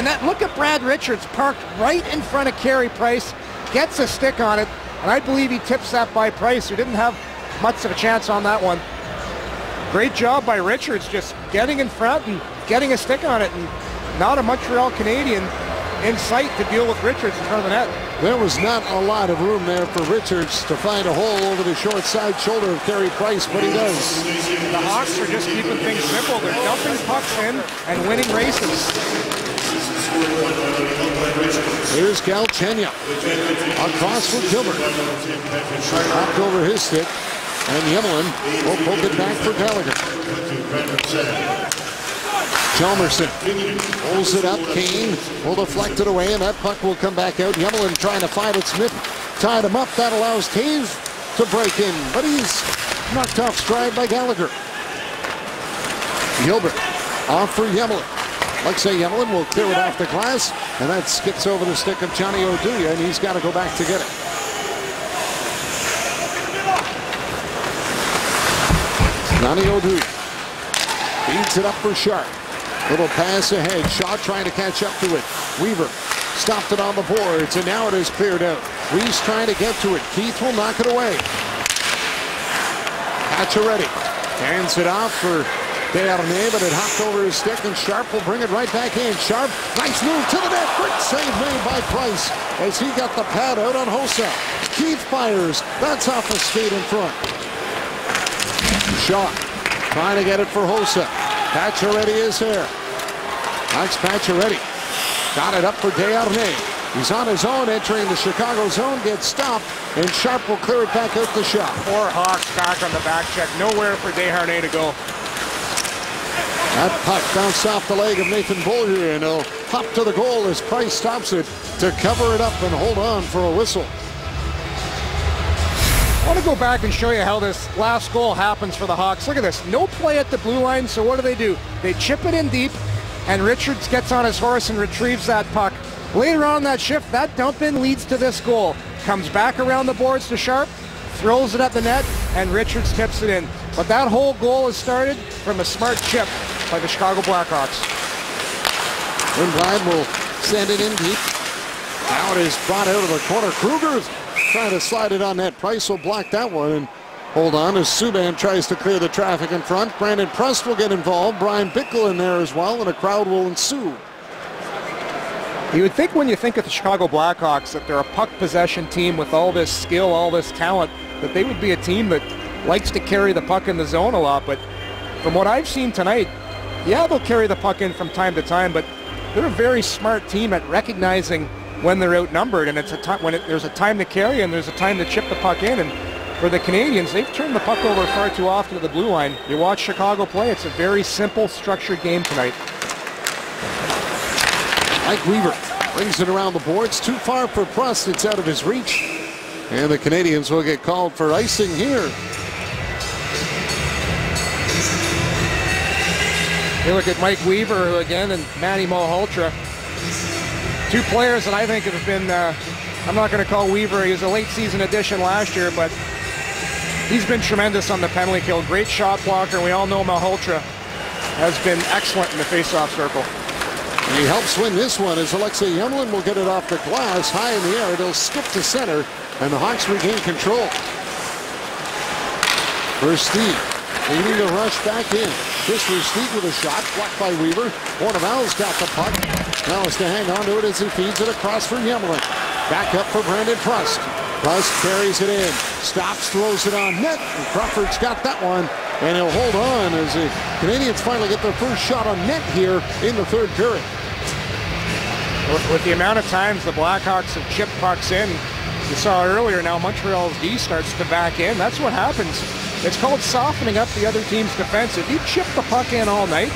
net. Look at Brad Richards parked right in front of Carey Price, gets a stick on it, and I believe he tips that by Price, who didn't have much of a chance on that one. Great job by Richards, just getting in front and getting a stick on it, and not a Montreal Canadian in sight to deal with Richards in front of the net. There was not a lot of room there for Richards to find a hole over the short side shoulder of Carey Price, but he does. The Hawks are just keeping things simple. They're dumping pucks in and winning races. Here's Galchenyuk. Across for Gilbert. Knocked over his stick. And Yemlin will poke it back for Gallagher. Chalmerson pulls it up. Kane will deflect it away, and that puck will come back out. Yemlin trying to find it. Smith tied him up. That allows Taves to break in, but he's knocked off stride by Gallagher. Gilbert off for Yemlin. Alexei Yemlin will clear it off the glass, and that skips over the stick of Johnny Oduya, and he's got to go back to get it. Johnny Oduya feeds it up for Sharp. Little pass ahead. Shaw trying to catch up to it. Weaver stopped it on the boards, and now it is cleared out. Reese trying to get to it. Keith will knock it away. Pacioretty hands it off for Desharnais, but it hopped over his stick, and Sharp will bring it right back in. Sharp, nice move to the net. Quick save made by Price as he got the pad out on Hossa. Keith fires. That's off a skate in front. Shaw trying to get it for Hossa. Pacioretty is here. Max Pacioretty got it up for Desharnais. He's on his own, entering the Chicago zone, gets stopped, and Sharp will clear it back out the shot. Four Hawks back on the back check. Nowhere for Desharnais to go. That puck bounced off the leg of Nathan Beaulieu, and he'll hop to the goal as Price stops it to cover it up and hold on for a whistle. I want to go back and show you how this last goal happens for the Hawks. Look at this. No play at the blue line, so what do? They chip it in deep, and Richards gets on his horse and retrieves that puck. Later on in that shift, that dump in leads to this goal. Comes back around the boards to Sharp, throws it at the net, and Richards tips it in. But that whole goal is started from a smart chip by the Chicago Blackhawks. Lindblad will send it in deep. Now it is brought out of the corner. Kruger trying to slide it on net. Price will block that one and hold on as Subban tries to clear the traffic in front. Brandon Prust will get involved. Brian Bickle in there as well, and a crowd will ensue. You would think when you think of the Chicago Blackhawks that they're a puck possession team with all this skill, all this talent, that they would be a team that likes to carry the puck in the zone a lot. But from what I've seen tonight, yeah, they'll carry the puck in from time to time, but they're a very smart team at recognizing when they're outnumbered, and it's a time when there's a time to carry and there's a time to chip the puck in. And for the Canadians, they've turned the puck over far too often to the blue line. You watch Chicago play, it's a very simple, structured game tonight. Mike Weaver brings it around the boards. Too far for Prust. It's out of his reach. And the Canadians will get called for icing here. You look at Mike Weaver, who again, and Manny Malhotra. Two players that I think have been, I'm not going to call Weaver, he was a late season addition last year, but he's been tremendous on the penalty kill. Great shot blocker, and we all know Malhotra has been excellent in the face-off circle. And he helps win this one as Alexei Yemelin will get it off the glass, high in the air. It'll skip to center, and the Hawks regain control. Versteeg leading the rush back in. Chris Versteeg with a shot, blocked by Weaver. Borneval's got the puck. Now is to hang on to it as he feeds it across for Yemelin. Back up for Brandon Prust. Prust carries it in. Stops, throws it on net. And Crawford's got that one. And he'll hold on as the Canadians finally get their first shot on net here in the third period. With the amount of times the Blackhawks have chipped pucks in, you saw earlier now Montreal's D starts to back in. That's what happens. It's called softening up the other team's defense. If you chip the puck in all night,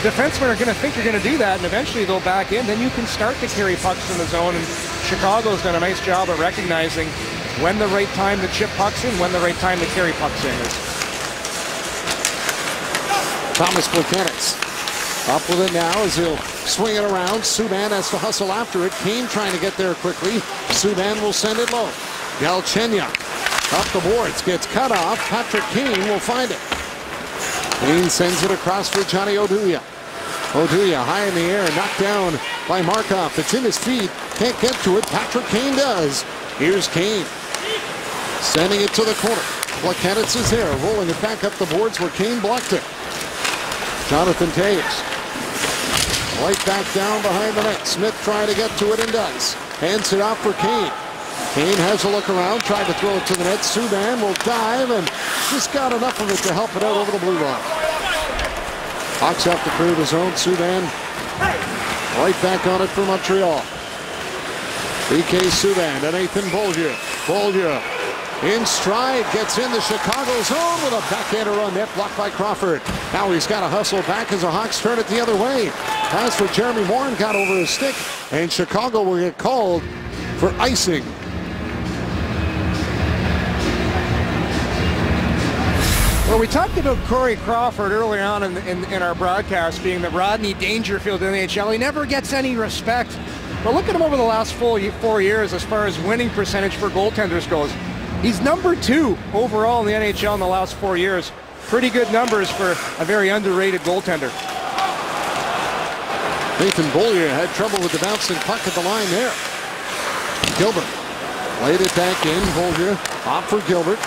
defensemen are going to think you're going to do that, and eventually they'll back in. Then you can start to carry pucks in the zone, and Chicago's done a nice job of recognizing when the right time to chip pucks in, when the right time to carry pucks in is. Thomas Plekanec up with it now as he'll swing it around. Subban has to hustle after it. Kane trying to get there quickly. Subban will send it low. Galchenyuk up the boards, gets cut off. Patrick Kane will find it. Kane sends it across for Johnny Oduya. Oduya high in the air, knocked down by Markov. It's in his feet, can't get to it. Patrick Kane does. Here's Kane sending it to the corner. Plekanec is there, rolling it back up the boards where Kane blocked it. Jonathan Toews right back down behind the net. Smith trying to get to it and does. Hands it off for Kane. Kane has a look around, tried to throw it to the net. Subban will dive and just got enough of it to help it out over the blue line. Hawks have to clear the zone. Subban right back on it for Montreal. PK Subban to Nathan Beaulieu. Beaulieu in stride, gets in the Chicago zone with a backhander on net, blocked by Crawford. Now he's got to hustle back as the Hawks turn it the other way. Pass for Jeremy Morin got over his stick, and Chicago will get called for icing. Well, we talked about Corey Crawford early on in our broadcast, being the Rodney Dangerfield in the NHL. He never gets any respect. But look at him over the last 4 years as far as winning percentage for goaltenders goes. He's number 2 overall in the NHL in the last 4 years. Pretty good numbers for a very underrated goaltender. Nathan Beaulieu had trouble with the bouncing puck at the line there. Gilbert laid it back in. Beaulieu off for Gilbert.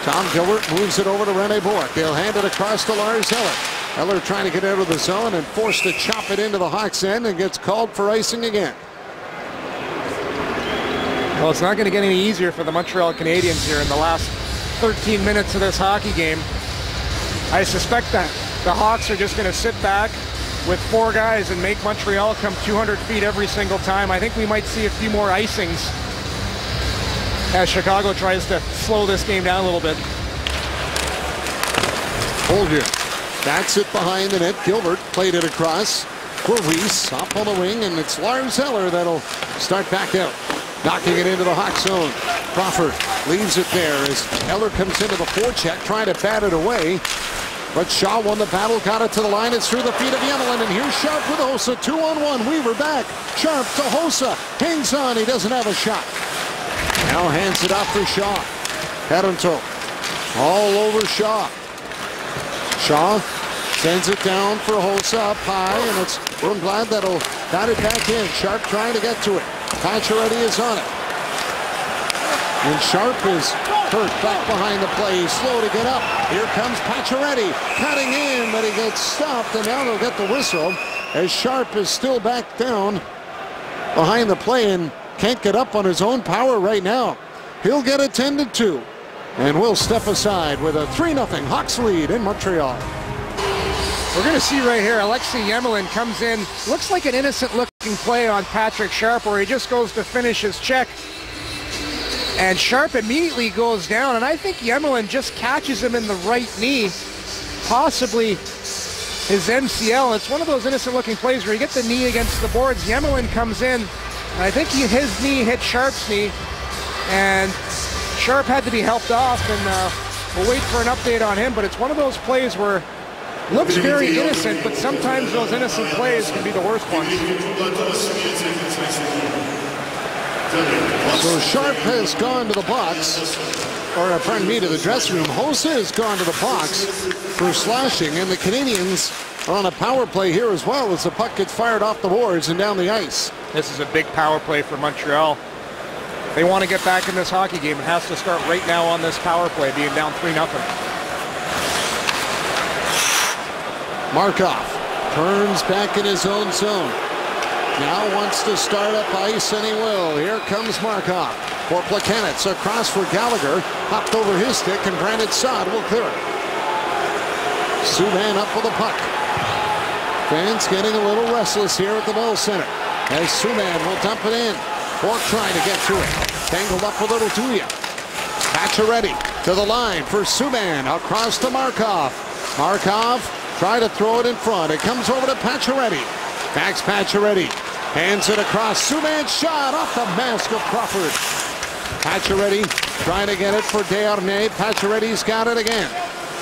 Tom Gilbert moves it over to Rene Bourque. They'll hand it across to Lars Eller. Eller trying to get out of the zone and forced to chop it into the Hawks' end and gets called for icing again. Well, it's not going to get any easier for the Montreal Canadiens here in the last 13 minutes of this hockey game. I suspect that the Hawks are just going to sit back with 4 guys and make Montreal come 200 feet every single time. I think we might see a few more icings as Chicago tries to slow this game down a little bit. Beaulieu backs it behind the net. Gilbert played it across for Weiss, up on the wing, and it's Lars Eller that'll start back out. Knocking it into the Hawk zone. Crawford leaves it there as Eller comes into the forecheck, trying to bat it away. But Shaw won the battle, got it to the line. It's through the feet of Yemelin, and here's Sharp with Hossa. 2-on-1. Weaver back. Sharp to Hossa. Hangs on. He doesn't have a shot. Now hands it off for Shaw. Caranto all over Shaw. Shaw sends it down for Hossa up high, and it's Rundblad that'll bat it back in. Sharp trying to get to it. Pacioretty is on it. And Sharp is hurt back behind the play. He's slow to get up. Here comes Pacioretty cutting in, but he gets stopped, and now they'll get the whistle as Sharp is still back down behind the play and can't get up on his own power right now. He'll get attended to, and we'll step aside with a 3-0 Hawks lead in Montreal. We're going to see right here, Alexei Yemelin comes in. Looks like an innocent-looking play on Patrick Sharp where he just goes to finish his check. And Sharp immediately goes down, and I think Yemelin just catches him in the right knee, possibly his MCL. It's one of those innocent-looking plays where you get the knee against the boards. Yemelin comes in, and I think his knee hit Sharp's knee, and Sharp had to be helped off, and we'll wait for an update on him, but it's one of those plays where it looks very innocent, but sometimes those innocent plays can be the worst ones. So Sharp has gone to the box, or pardon me, to the dressing room. Hossa has gone to the box for slashing, and the Canadians are on a power play here as well as the puck gets fired off the boards and down the ice. This is a big power play for Montreal. They want to get back in this hockey game. It has to start right now on this power play, being down 3-0. Markov turns back in his own zone. Now wants to start up ice, and he will. Here comes Markov for Plekanec. Across for Gallagher. Hopped over his stick, and Brandon Saad will clear it. Subban up with the puck. Fans getting a little restless here at the Bell Center as Subban will dump it in. Bork trying to get to it. Tangled up with little Duya. Pacioretty to the line for Subban. Across to Markov. Markov try to throw it in front. It comes over to Pacioretty. Max Pacioretty hands it across. Subban shot off the mask of Crawford. Pacioretty trying to get it for Desharnais. Pacioretty's got it again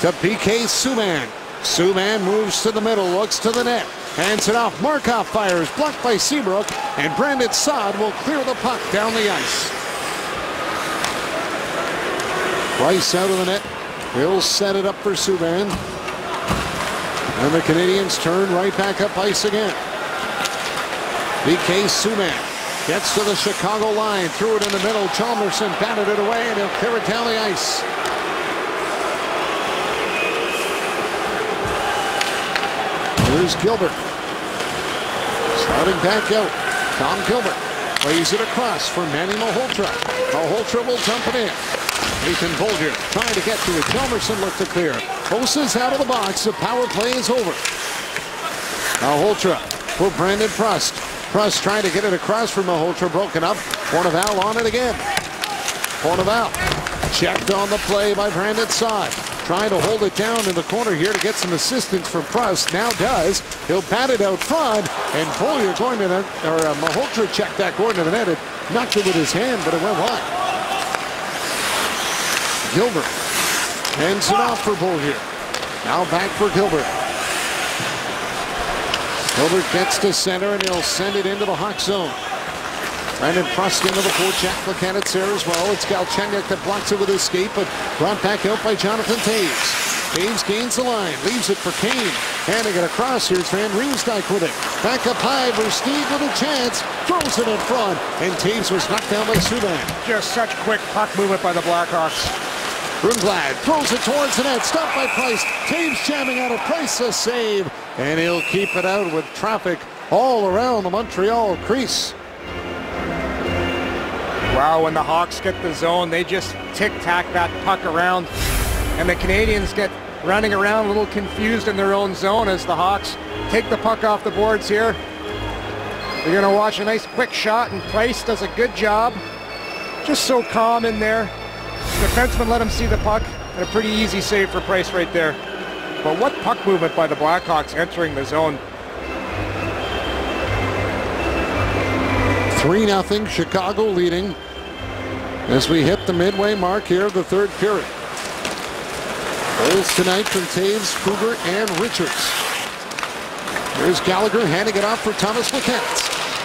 to PK Subban. Subban moves to the middle, looks to the net, hands it off. Markov fires, blocked by Seabrook, and Brandon Saad will clear the puck down the ice. Price out of the net. He'll set it up for Subban. And the Canadians turn right back up ice again. PK Subban gets to the Chicago line, threw it in the middle. Chalmerson batted it away, and he'll clear it down the ice. Here's Gilbert. Starting back out. Tom Gilbert plays it across for Manny Malhotra. Malhotra will dump it in. Nathan Bolger trying to get to it. Chalmerson looked to clear. Hossa's out of the box. The power play is over. Malhotra for Brandon Prust. Prust trying to get it across for Malhotra. Broken up. Porneval on it again. Porneval checked on the play by Brandon Saad. Trying to hold it down in the corner here to get some assistance from Prust. Now does. He'll bat it out front. And Bolger going to the, or Malhotra checked that going to the net. It knocked it with his hand, but it went wide. Gilbert hands it off for Bolger. Now back for Gilbert. Gilbert gets to center, and he'll send it into the Hawk zone. Brandon Prust into the forecheck. Plekanec there as well. It's Galchenyuk that blocks it with his skate, but brought back out by Jonathan Toews. Toews gains the line, leaves it for Kane. Handing it across. Here's Van Riemsdyk with it. Back up high. Versteeg with a chance. Throws it in front, and Toews was knocked down by Subban. Just such quick puck movement by the Blackhawks. Rundblad throws it towards the net. Stopped by Price. Toews jamming out of Price. A save, and he'll keep it out with traffic all around the Montreal crease. Wow, when the Hawks get the zone, they just tic-tac that puck around. And the Canadians get running around a little confused in their own zone as the Hawks take the puck off the boards here. You're going to watch a nice quick shot, and Price does a good job. Just so calm in there. The defenseman let him see the puck, and a pretty easy save for Price right there. But what puck movement by the Blackhawks entering the zone. 3-0, Chicago leading as we hit the midway mark here of the third period. Goals tonight from Toews, Kruger, and Richards. Here's Gallagher handing it off for Thomas Plekanec.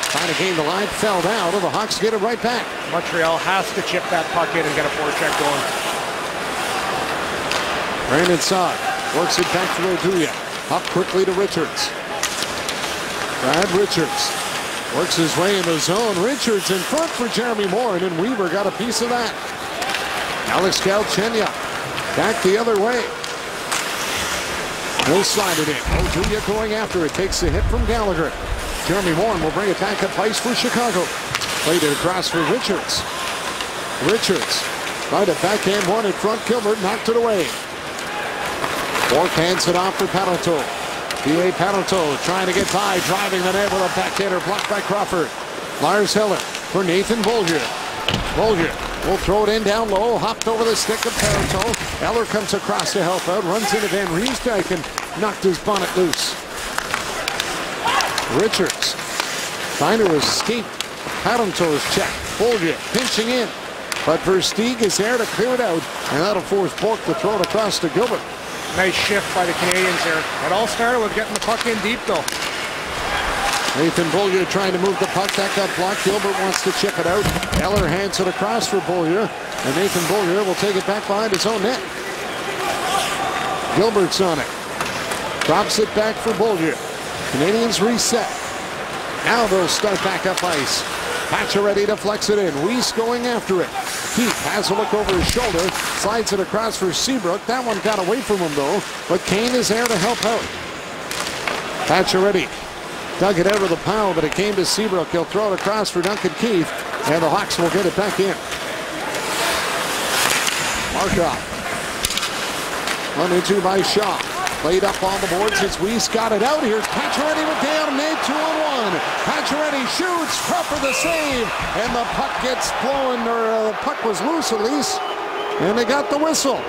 Trying to gain the line, fell down, and the Hawks get it right back. Montreal has to chip that puck in and get a forecheck going. Brandon Saad works it back to Oduya. Up quickly to Richards. Brad Richards works his way in the zone. Richards in front for Jeremy Moore, and then Weaver got a piece of that. Alex Galchenyuk back the other way. He'll slide it in. Oduya going after it. Takes a hit from Gallagher. Jeremy Moore will bring it back up ice for Chicago. Played it across for Richards. Richards tried a backhand one in front. Gilbert knocked it away. Bork hands it off for Parenteau. B.A. Parenteau trying to get by, driving the net with a backhander blocked by Crawford. Lars Eller for Nathan Bolger. Bolger will throw it in down low, hopped over the stick of Parenteau. Eller comes across to help out, runs into Van Riemsdyk and knocked his bonnet loose. Richards trying to escape Parenteau's check. Bolger pinching in. But Versteeg is there to clear it out, and that'll force Bourque to throw it across to Gilbert. Nice shift by the Canadians there. It all started with getting the puck in deep, though. Nathan Beaulieu trying to move the puck. That got blocked. Gilbert wants to chip it out. Eller hands it across for Beaulieu, and Nathan Beaulieu will take it back behind his own net. Gilbert's on it. Drops it back for Beaulieu. Canadians reset. Now they'll start back up ice. Pacioretty to flex it in. Weiss going after it. Keith has a look over his shoulder. Slides it across for Seabrook. That one got away from him though. But Kane is there to help out. Pacioretty dug it out of the pile, but it came to Seabrook. He'll throw it across for Duncan Keith. And the Hawks will get it back in. Markov. 1-2 by Shaw. Played up on the boards. It's Weiss got it out. Here's Pacioretty with Desharnais, 2-on-1. Pacioretty shoots. Crawford the save. And the puck gets blown, or the puck was loose at least. And they got the whistle.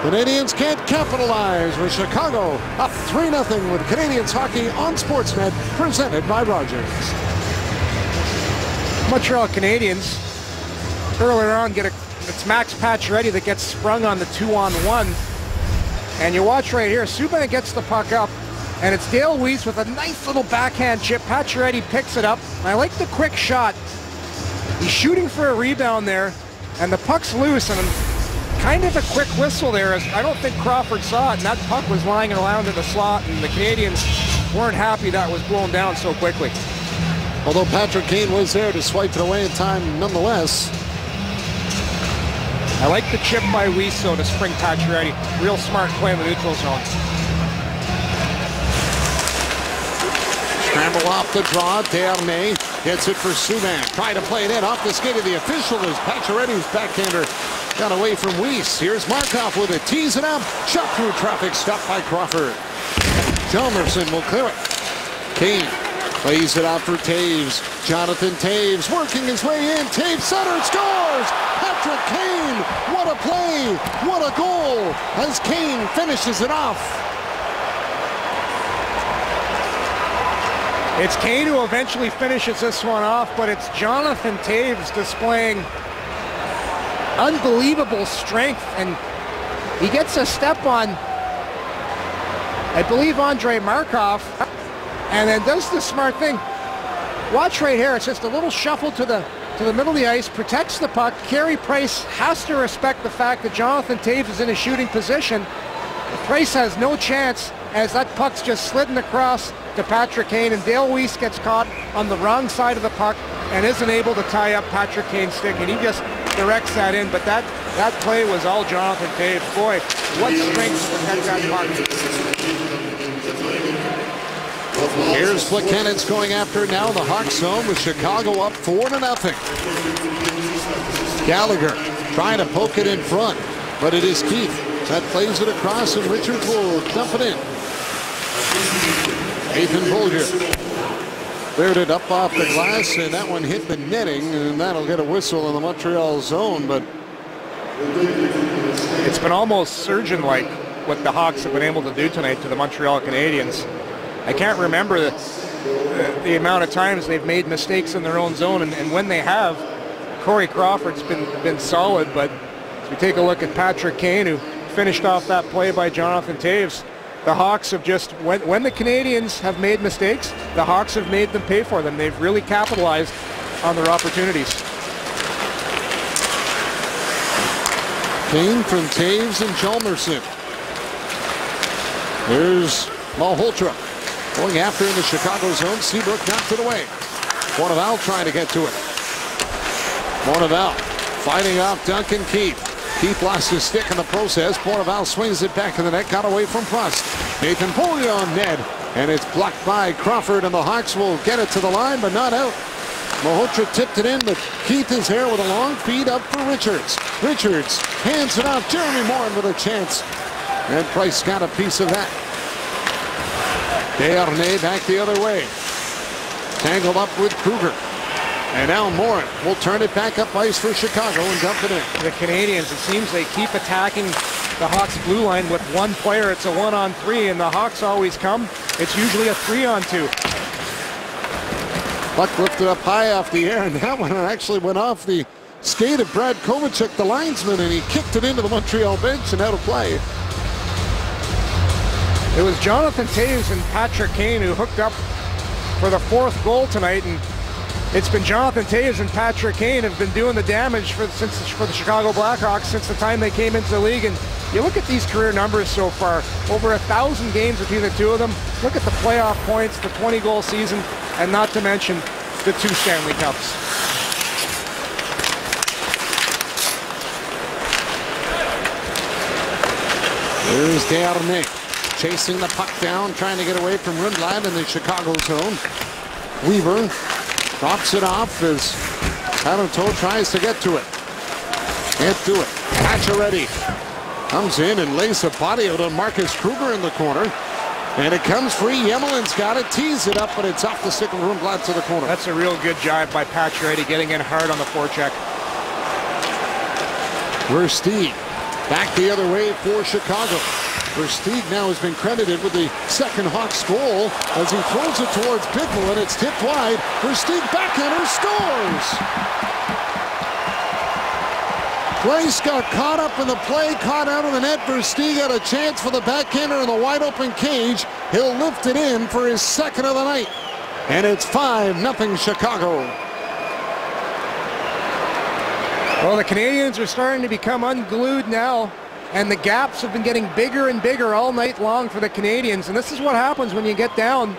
Canadians can't capitalize with Chicago up 3-0 with Canadians hockey on Sportsnet, presented by Rogers. Montreal Canadiens earlier on it's Max Pacioretty that gets sprung on the 2-on-1. And you watch right here, Subban gets the puck up, and it's Dale Weiss with a nice little backhand chip. Pacioretty picks it up. I like the quick shot. He's shooting for a rebound there, and the puck's loose, and kind of a quick whistle there. As I don't think Crawford saw it, and that puck was lying around in the slot, and the Canadians weren't happy that was blown down so quickly. Although Patrick Kane was there to swipe it away in time nonetheless. I like the chip by Weiss, though, to spring Pacioretty. Real smart play in the neutral zone. Scramble off the draw. Desharnais gets it for Subban. Try to play it in off the skate of the official as Pacioretty's backhander got away from Weiss. Here's Markov with it. Tees it up. Shot through traffic. Stopped by Crawford. Chalmerson will clear it. Kane plays it out for Taves. Jonathan Taves working his way in. Taves center, scores! Patrick Kane, what a play, what a goal, as Kane finishes it off. It's Kane who eventually finishes this one off, but it's Jonathan Taves displaying unbelievable strength, and he gets a step on, I believe, Andrei Markov, and then does the smart thing. Watch right here. It's just a little shuffle to the middle of the ice, protects the puck. Carey Price has to respect the fact that Jonathan Taves is in a shooting position. Price has no chance as that puck's just slidden across to Patrick Kane, and Dale Weiss gets caught on the wrong side of the puck and isn't able to tie up Patrick Kane's stick, and he just directs that in. But that play was all Jonathan Taves. Boy, what strength to protect that puck. Here's Plekanec going after now the Hawks zone with Chicago up 4-0. Gallagher trying to poke it in front, but it is Keith that plays it across, and Richards will dump it in. Nathan Beaulieu cleared it up off the glass, and that one hit the netting, and that'll get a whistle in the Montreal zone. But it's been almost surgeon-like what the Hawks have been able to do tonight to the Montreal Canadiens. I can't remember the amount of times they've made mistakes in their own zone, and when they have, Corey Crawford's been solid. But as we take a look at Patrick Kane, who finished off that play by Jonathan Taves, the Hawks have just, when the Canadians have made mistakes, the Hawks have made them pay for them. They've really capitalized on their opportunities. Kane from Taves and Chalmerson. There's Malhotra going after in the Chicago zone. Seabrook knocked it away. Bourneval trying to get to it. Bourneval fighting off Duncan Keith. Keith lost his stick in the process. Bourneval swings it back in the net. Got away from Prost. Nathan Beaulieu on net. And it's blocked by Crawford, and the Hawks will get it to the line, but not out. Malhotra tipped it in, but Keith is there with a long feed up for Richards. Richards hands it off. Jeremy Morin with a chance. And Price got a piece of that. Desharnais back the other way. Tangled up with Kruger. And now Morin will turn it back up ice for Chicago and dump it in. The Canadians, it seems they keep attacking the Hawks blue line with one player. It's a 1-on-3, and the Hawks always come. It's usually a 3-on-2. Puck lifted up high off the air, and that one actually went off the skate of Brad Kovacic, the linesman, and he kicked it into the Montreal bench and out of play. It was Jonathan Toews and Patrick Kane who hooked up for the 4th goal tonight, and it's been Jonathan Toews and Patrick Kane have been doing the damage for the Chicago Blackhawks since the time they came into the league. And you look at these career numbers so far, over 1,000 games between the two of them. Look at the playoff points, the 20-goal season, and not to mention the 2 Stanley Cups. There's Desharnais chasing the puck down, trying to get away from Rundblad in the Chicago zone. Weaver drops it off as Parenteau tries to get to it. Can't do it. Pacioretty comes in and lays a body out on Marcus Kruger in the corner. And it comes free. Yemelin's got it, tees it up, but it's off the stick of Rundblad to the corner. That's a real good jive by Pacioretty, getting in hard on the forecheck. Versteeg back the other way for Chicago. Versteeg now has been credited with the second Hawks goal as he throws it towards Bickle, and it's tipped wide. Versteeg backhander scores! Place got caught up in the play, caught out of the net. Versteeg had a chance for the backhander in the wide open cage. He'll lift it in for his second of the night. And it's 5-0 Chicago. Well, the Canadiens are starting to become unglued now, and the gaps have been getting bigger and bigger all night long for the Canadiens. And this is what happens when you get down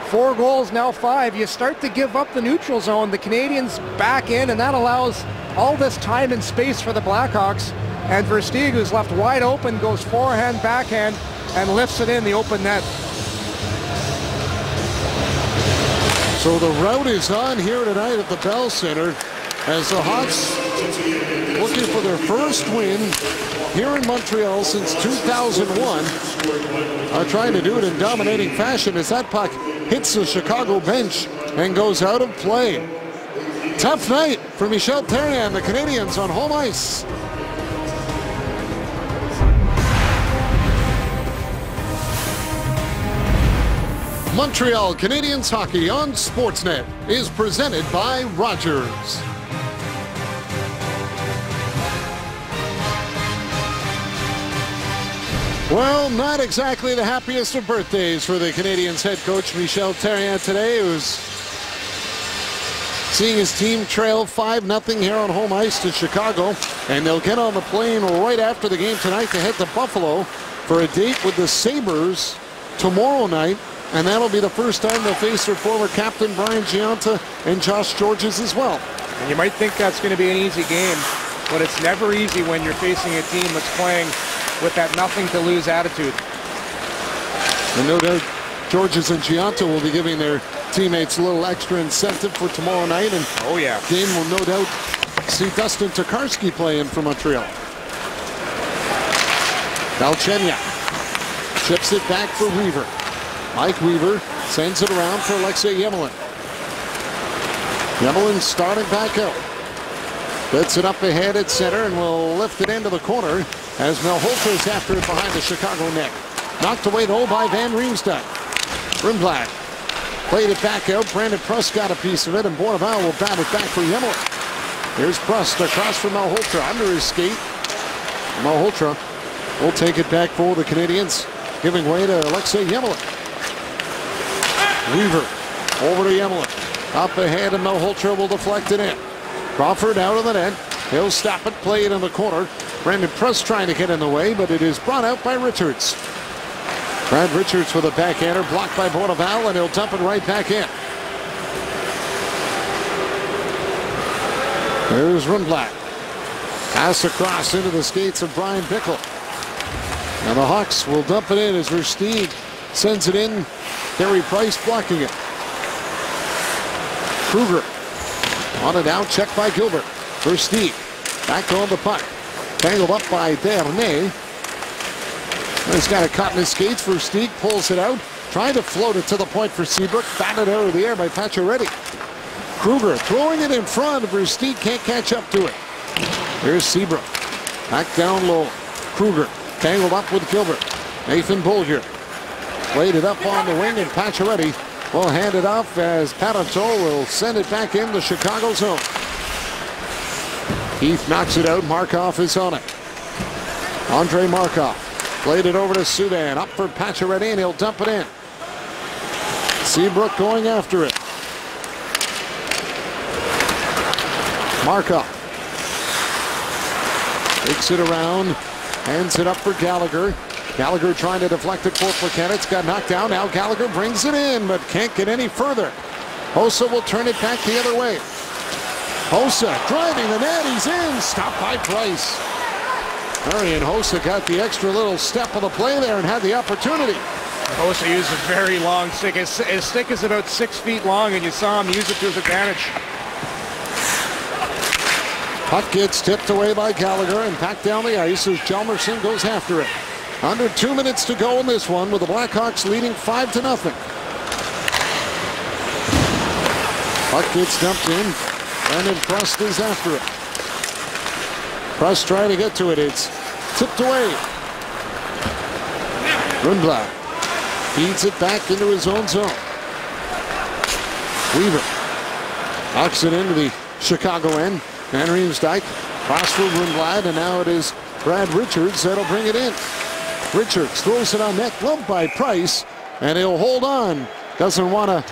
4 goals, now 5. You start to give up the neutral zone. The Canadiens back in, and that allows all this time and space for the Blackhawks. And Versteeg, who's left wide open, goes forehand, backhand, and lifts it in the open net. So the rout is on here tonight at the Bell Center as the Hawks looking for their first win here in Montreal since 2001. Are trying to do it in dominating fashion as that puck hits the Chicago bench and goes out of play. Tough night for Michel Therrien and the Canadiens on home ice. Montreal Canadiens hockey on Sportsnet is presented by Rogers. Well, not exactly the happiest of birthdays for the Canadiens head coach Michel Therrien today, who's seeing his team trail 5-0 here on home ice to Chicago. And they'll get on the plane right after the game tonight to head to Buffalo for a date with the Sabres tomorrow night. And that'll be the first time they'll face their former captain Brian Gionta and Josh Gorges as well. And you might think that's going to be an easy game, but it's never easy when you're facing a team that's playing with that nothing-to-lose attitude. And no doubt Gorges and Gionta will be giving their teammates a little extra incentive for tomorrow night. And oh yeah, game will no doubt see Dustin Tokarski playing for Montreal. Galchenyuk chips it back for Weaver. Mike Weaver sends it around for Alexei Yemelin. Yemelin starting back out. Gets it up ahead at center and will lift it into the corner as Malhotra is after it behind the Chicago net. Knocked away though by Van Riemsdyk. Rundblad played it back out. Brandon Prust got a piece of it, and Bourneval will bat it back for Yemelin. Here's Prust across from Malhotra under his skate. Malhotra will take it back for the Canadiens, giving way to Alexei Yemelin. Weaver over to Yemelin. Up ahead, and Malhotra will deflect it in. Crawford out of the net. He'll stop it, play it in the corner. Brandon Prust trying to get in the way, but it is brought out by Richards. Brad Richards with a backhander, blocked by Bourneval, and he'll dump it right back in. There's Rundblad. Pass across into the skates of Brian Bickle. And the Hawks will dump it in as Versteeg sends it in. Carey Price blocking it. Kruger on it out, checked by Gilbert. Versteeg back on the puck. Tangled up by Desharnais. He's got it caught in his skates. Versteeg pulls it out. Trying to float it to the point for Seabrook. Batted out of the air by Pacioretty. Kruger throwing it in front. Versteeg can't catch up to it. Here's Seabrook. Back down low. Kruger tangled up with Gilbert. Nathan Bolger played it up on the wing, and Pacioretty will hand it off as Parenteau will send it back in the Chicago zone. Keith knocks it out. Markov is on it. Andre Markov played it over to Subban. Up for Pacioretty, and he'll dump it in. Seabrook going after it. Markov takes it around, hands it up for Gallagher. Gallagher trying to deflect it for Plekanec. It's got knocked down. Now Gallagher brings it in, but can't get any further. Hossa will turn it back the other way. Hossa driving the net. He's in. Stopped by Price. Marian Hossa got the extra little step of the play there and had the opportunity. Hossa used a very long stick. His stick is about 6 feet long, and you saw him use it to his advantage. Puck gets tipped away by Gallagher and packed down the ice as Hjalmarsson goes after it. Under 2 minutes to go in this one, with the Blackhawks leading 5-0. Puck gets dumped in. Brandon Prust is after it. Prust trying to get to it. It's tipped away. Rundblad feeds it back into his own zone. Weaver knocks it into the Chicago end. Van Riemsdyk cross for Rundblad, and now it is Brad Richards that'll bring it in. Richards throws it on net, gloved by Price, and he'll hold on. Doesn't want to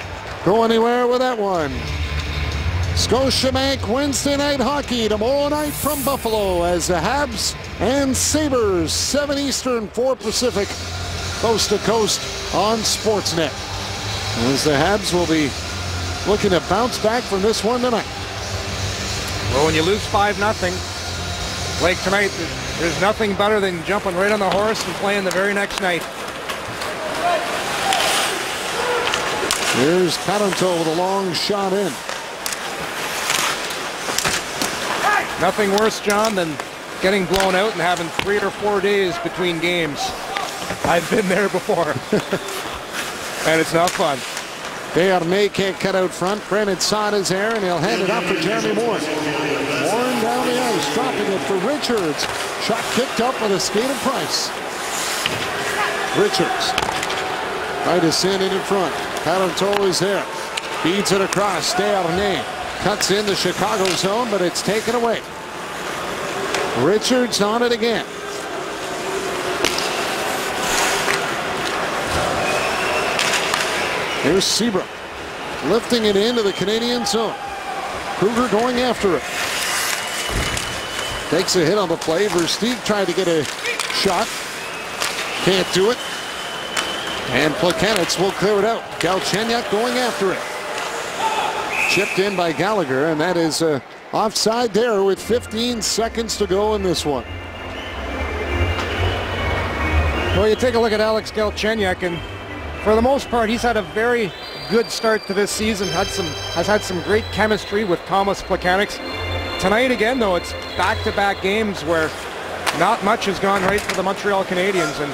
go anywhere with that one. Scotiabank Wednesday Night Hockey tomorrow night from Buffalo as the Habs and Sabres, 7 Eastern, 4 Pacific, coast to coast on Sportsnet. As the Habs will be looking to bounce back from this one tonight. Well, when you lose 5-0, like tonight, there's nothing better than jumping right on the horse and playing the very next night. Here's Parenteau with a long shot in. Nothing worse, John, than getting blown out and having 3 or 4 days between games. I've been there before. And it's not fun. Desharnais can't cut out front. Brennan Saad is there, and he'll hand it up for Jeremy Moore. Moore down the ice, dropping it for Richards. Shot kicked up with a skate of Price. Richards trying to send it in front. Parenteau is there. Feeds it across. Desharnais cuts in the Chicago zone, but it's taken away. Richards on it again. Here's Seabrook lifting it into the Canadian zone. Kruger going after it. Takes a hit on the play. Versteeg tried to get a shot. Can't do it. And Plekanec will clear it out. Galchenyuk going after it. Chipped in by Gallagher, and that is offside there with 15 seconds to go in this one. Well, you take a look at Alex Galchenyuk, and for the most part, he's had a very good start to this season. Has had some great chemistry with Thomas Plekanec. Tonight again, though, it's back-to-back games where not much has gone right for the Montreal Canadiens, and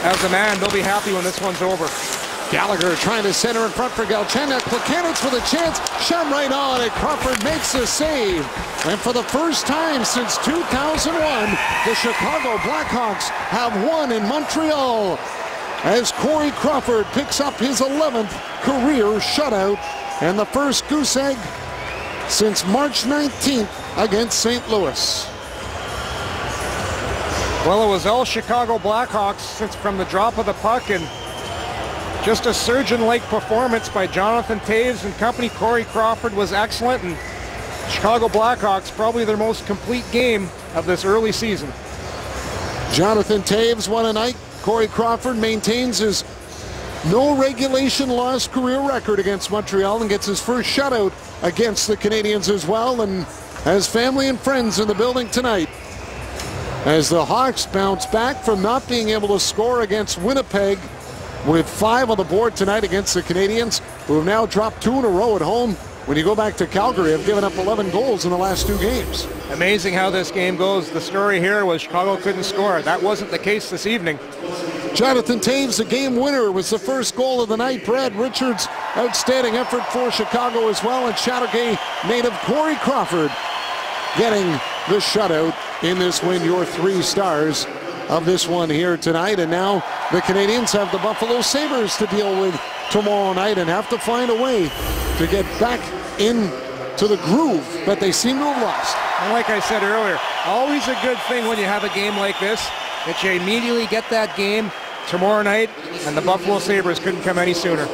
as a man, they'll be happy when this one's over. Gallagher trying to center in front for Galchenyuk. Plekanec with a chance. Shot right on, and Crawford makes the save. And for the first time since 2001, the Chicago Blackhawks have won in Montreal, as Corey Crawford picks up his 11th career shutout and the first goose egg since March 19th against St. Louis. Well, it was all Chicago Blackhawks since from the drop of the puck, and just a surgeon-like performance by Jonathan Toews and company. Corey Crawford was excellent, and Chicago Blackhawks probably their most complete game of this early season. Jonathan Toews won a night. Corey Crawford maintains his no regulation loss career record against Montreal and gets his first shutout against the Canadiens as well, and has family and friends in the building tonight as the Hawks bounce back from not being able to score against Winnipeg, with 5 on the board tonight against the Canadiens, who have now dropped 2 in a row at home. When you go back to Calgary, have given up 11 goals in the last 2 games. Amazing how this game goes. The story here was Chicago couldn't score. That wasn't the case this evening. Jonathan Toews, the game winner, was the first goal of the night. Brad Richards, outstanding effort for Chicago as well. And Chateauguay native Corey Crawford getting the shutout in this win. Your 3 stars of this one here tonight. And now the Canadiens have the Buffalo Sabres to deal with tomorrow night and have to find a way to get back in to the groove that they seem to have lost. And like I said earlier, always a good thing when you have a game like this that you immediately get that game tomorrow night, and the Buffalo Sabres couldn't come any sooner.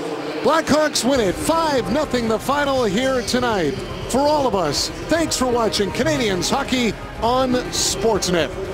Blackhawks win it 5-0 the final here tonight. For all of us, thanks for watching Canadiens Hockey on Sportsnet.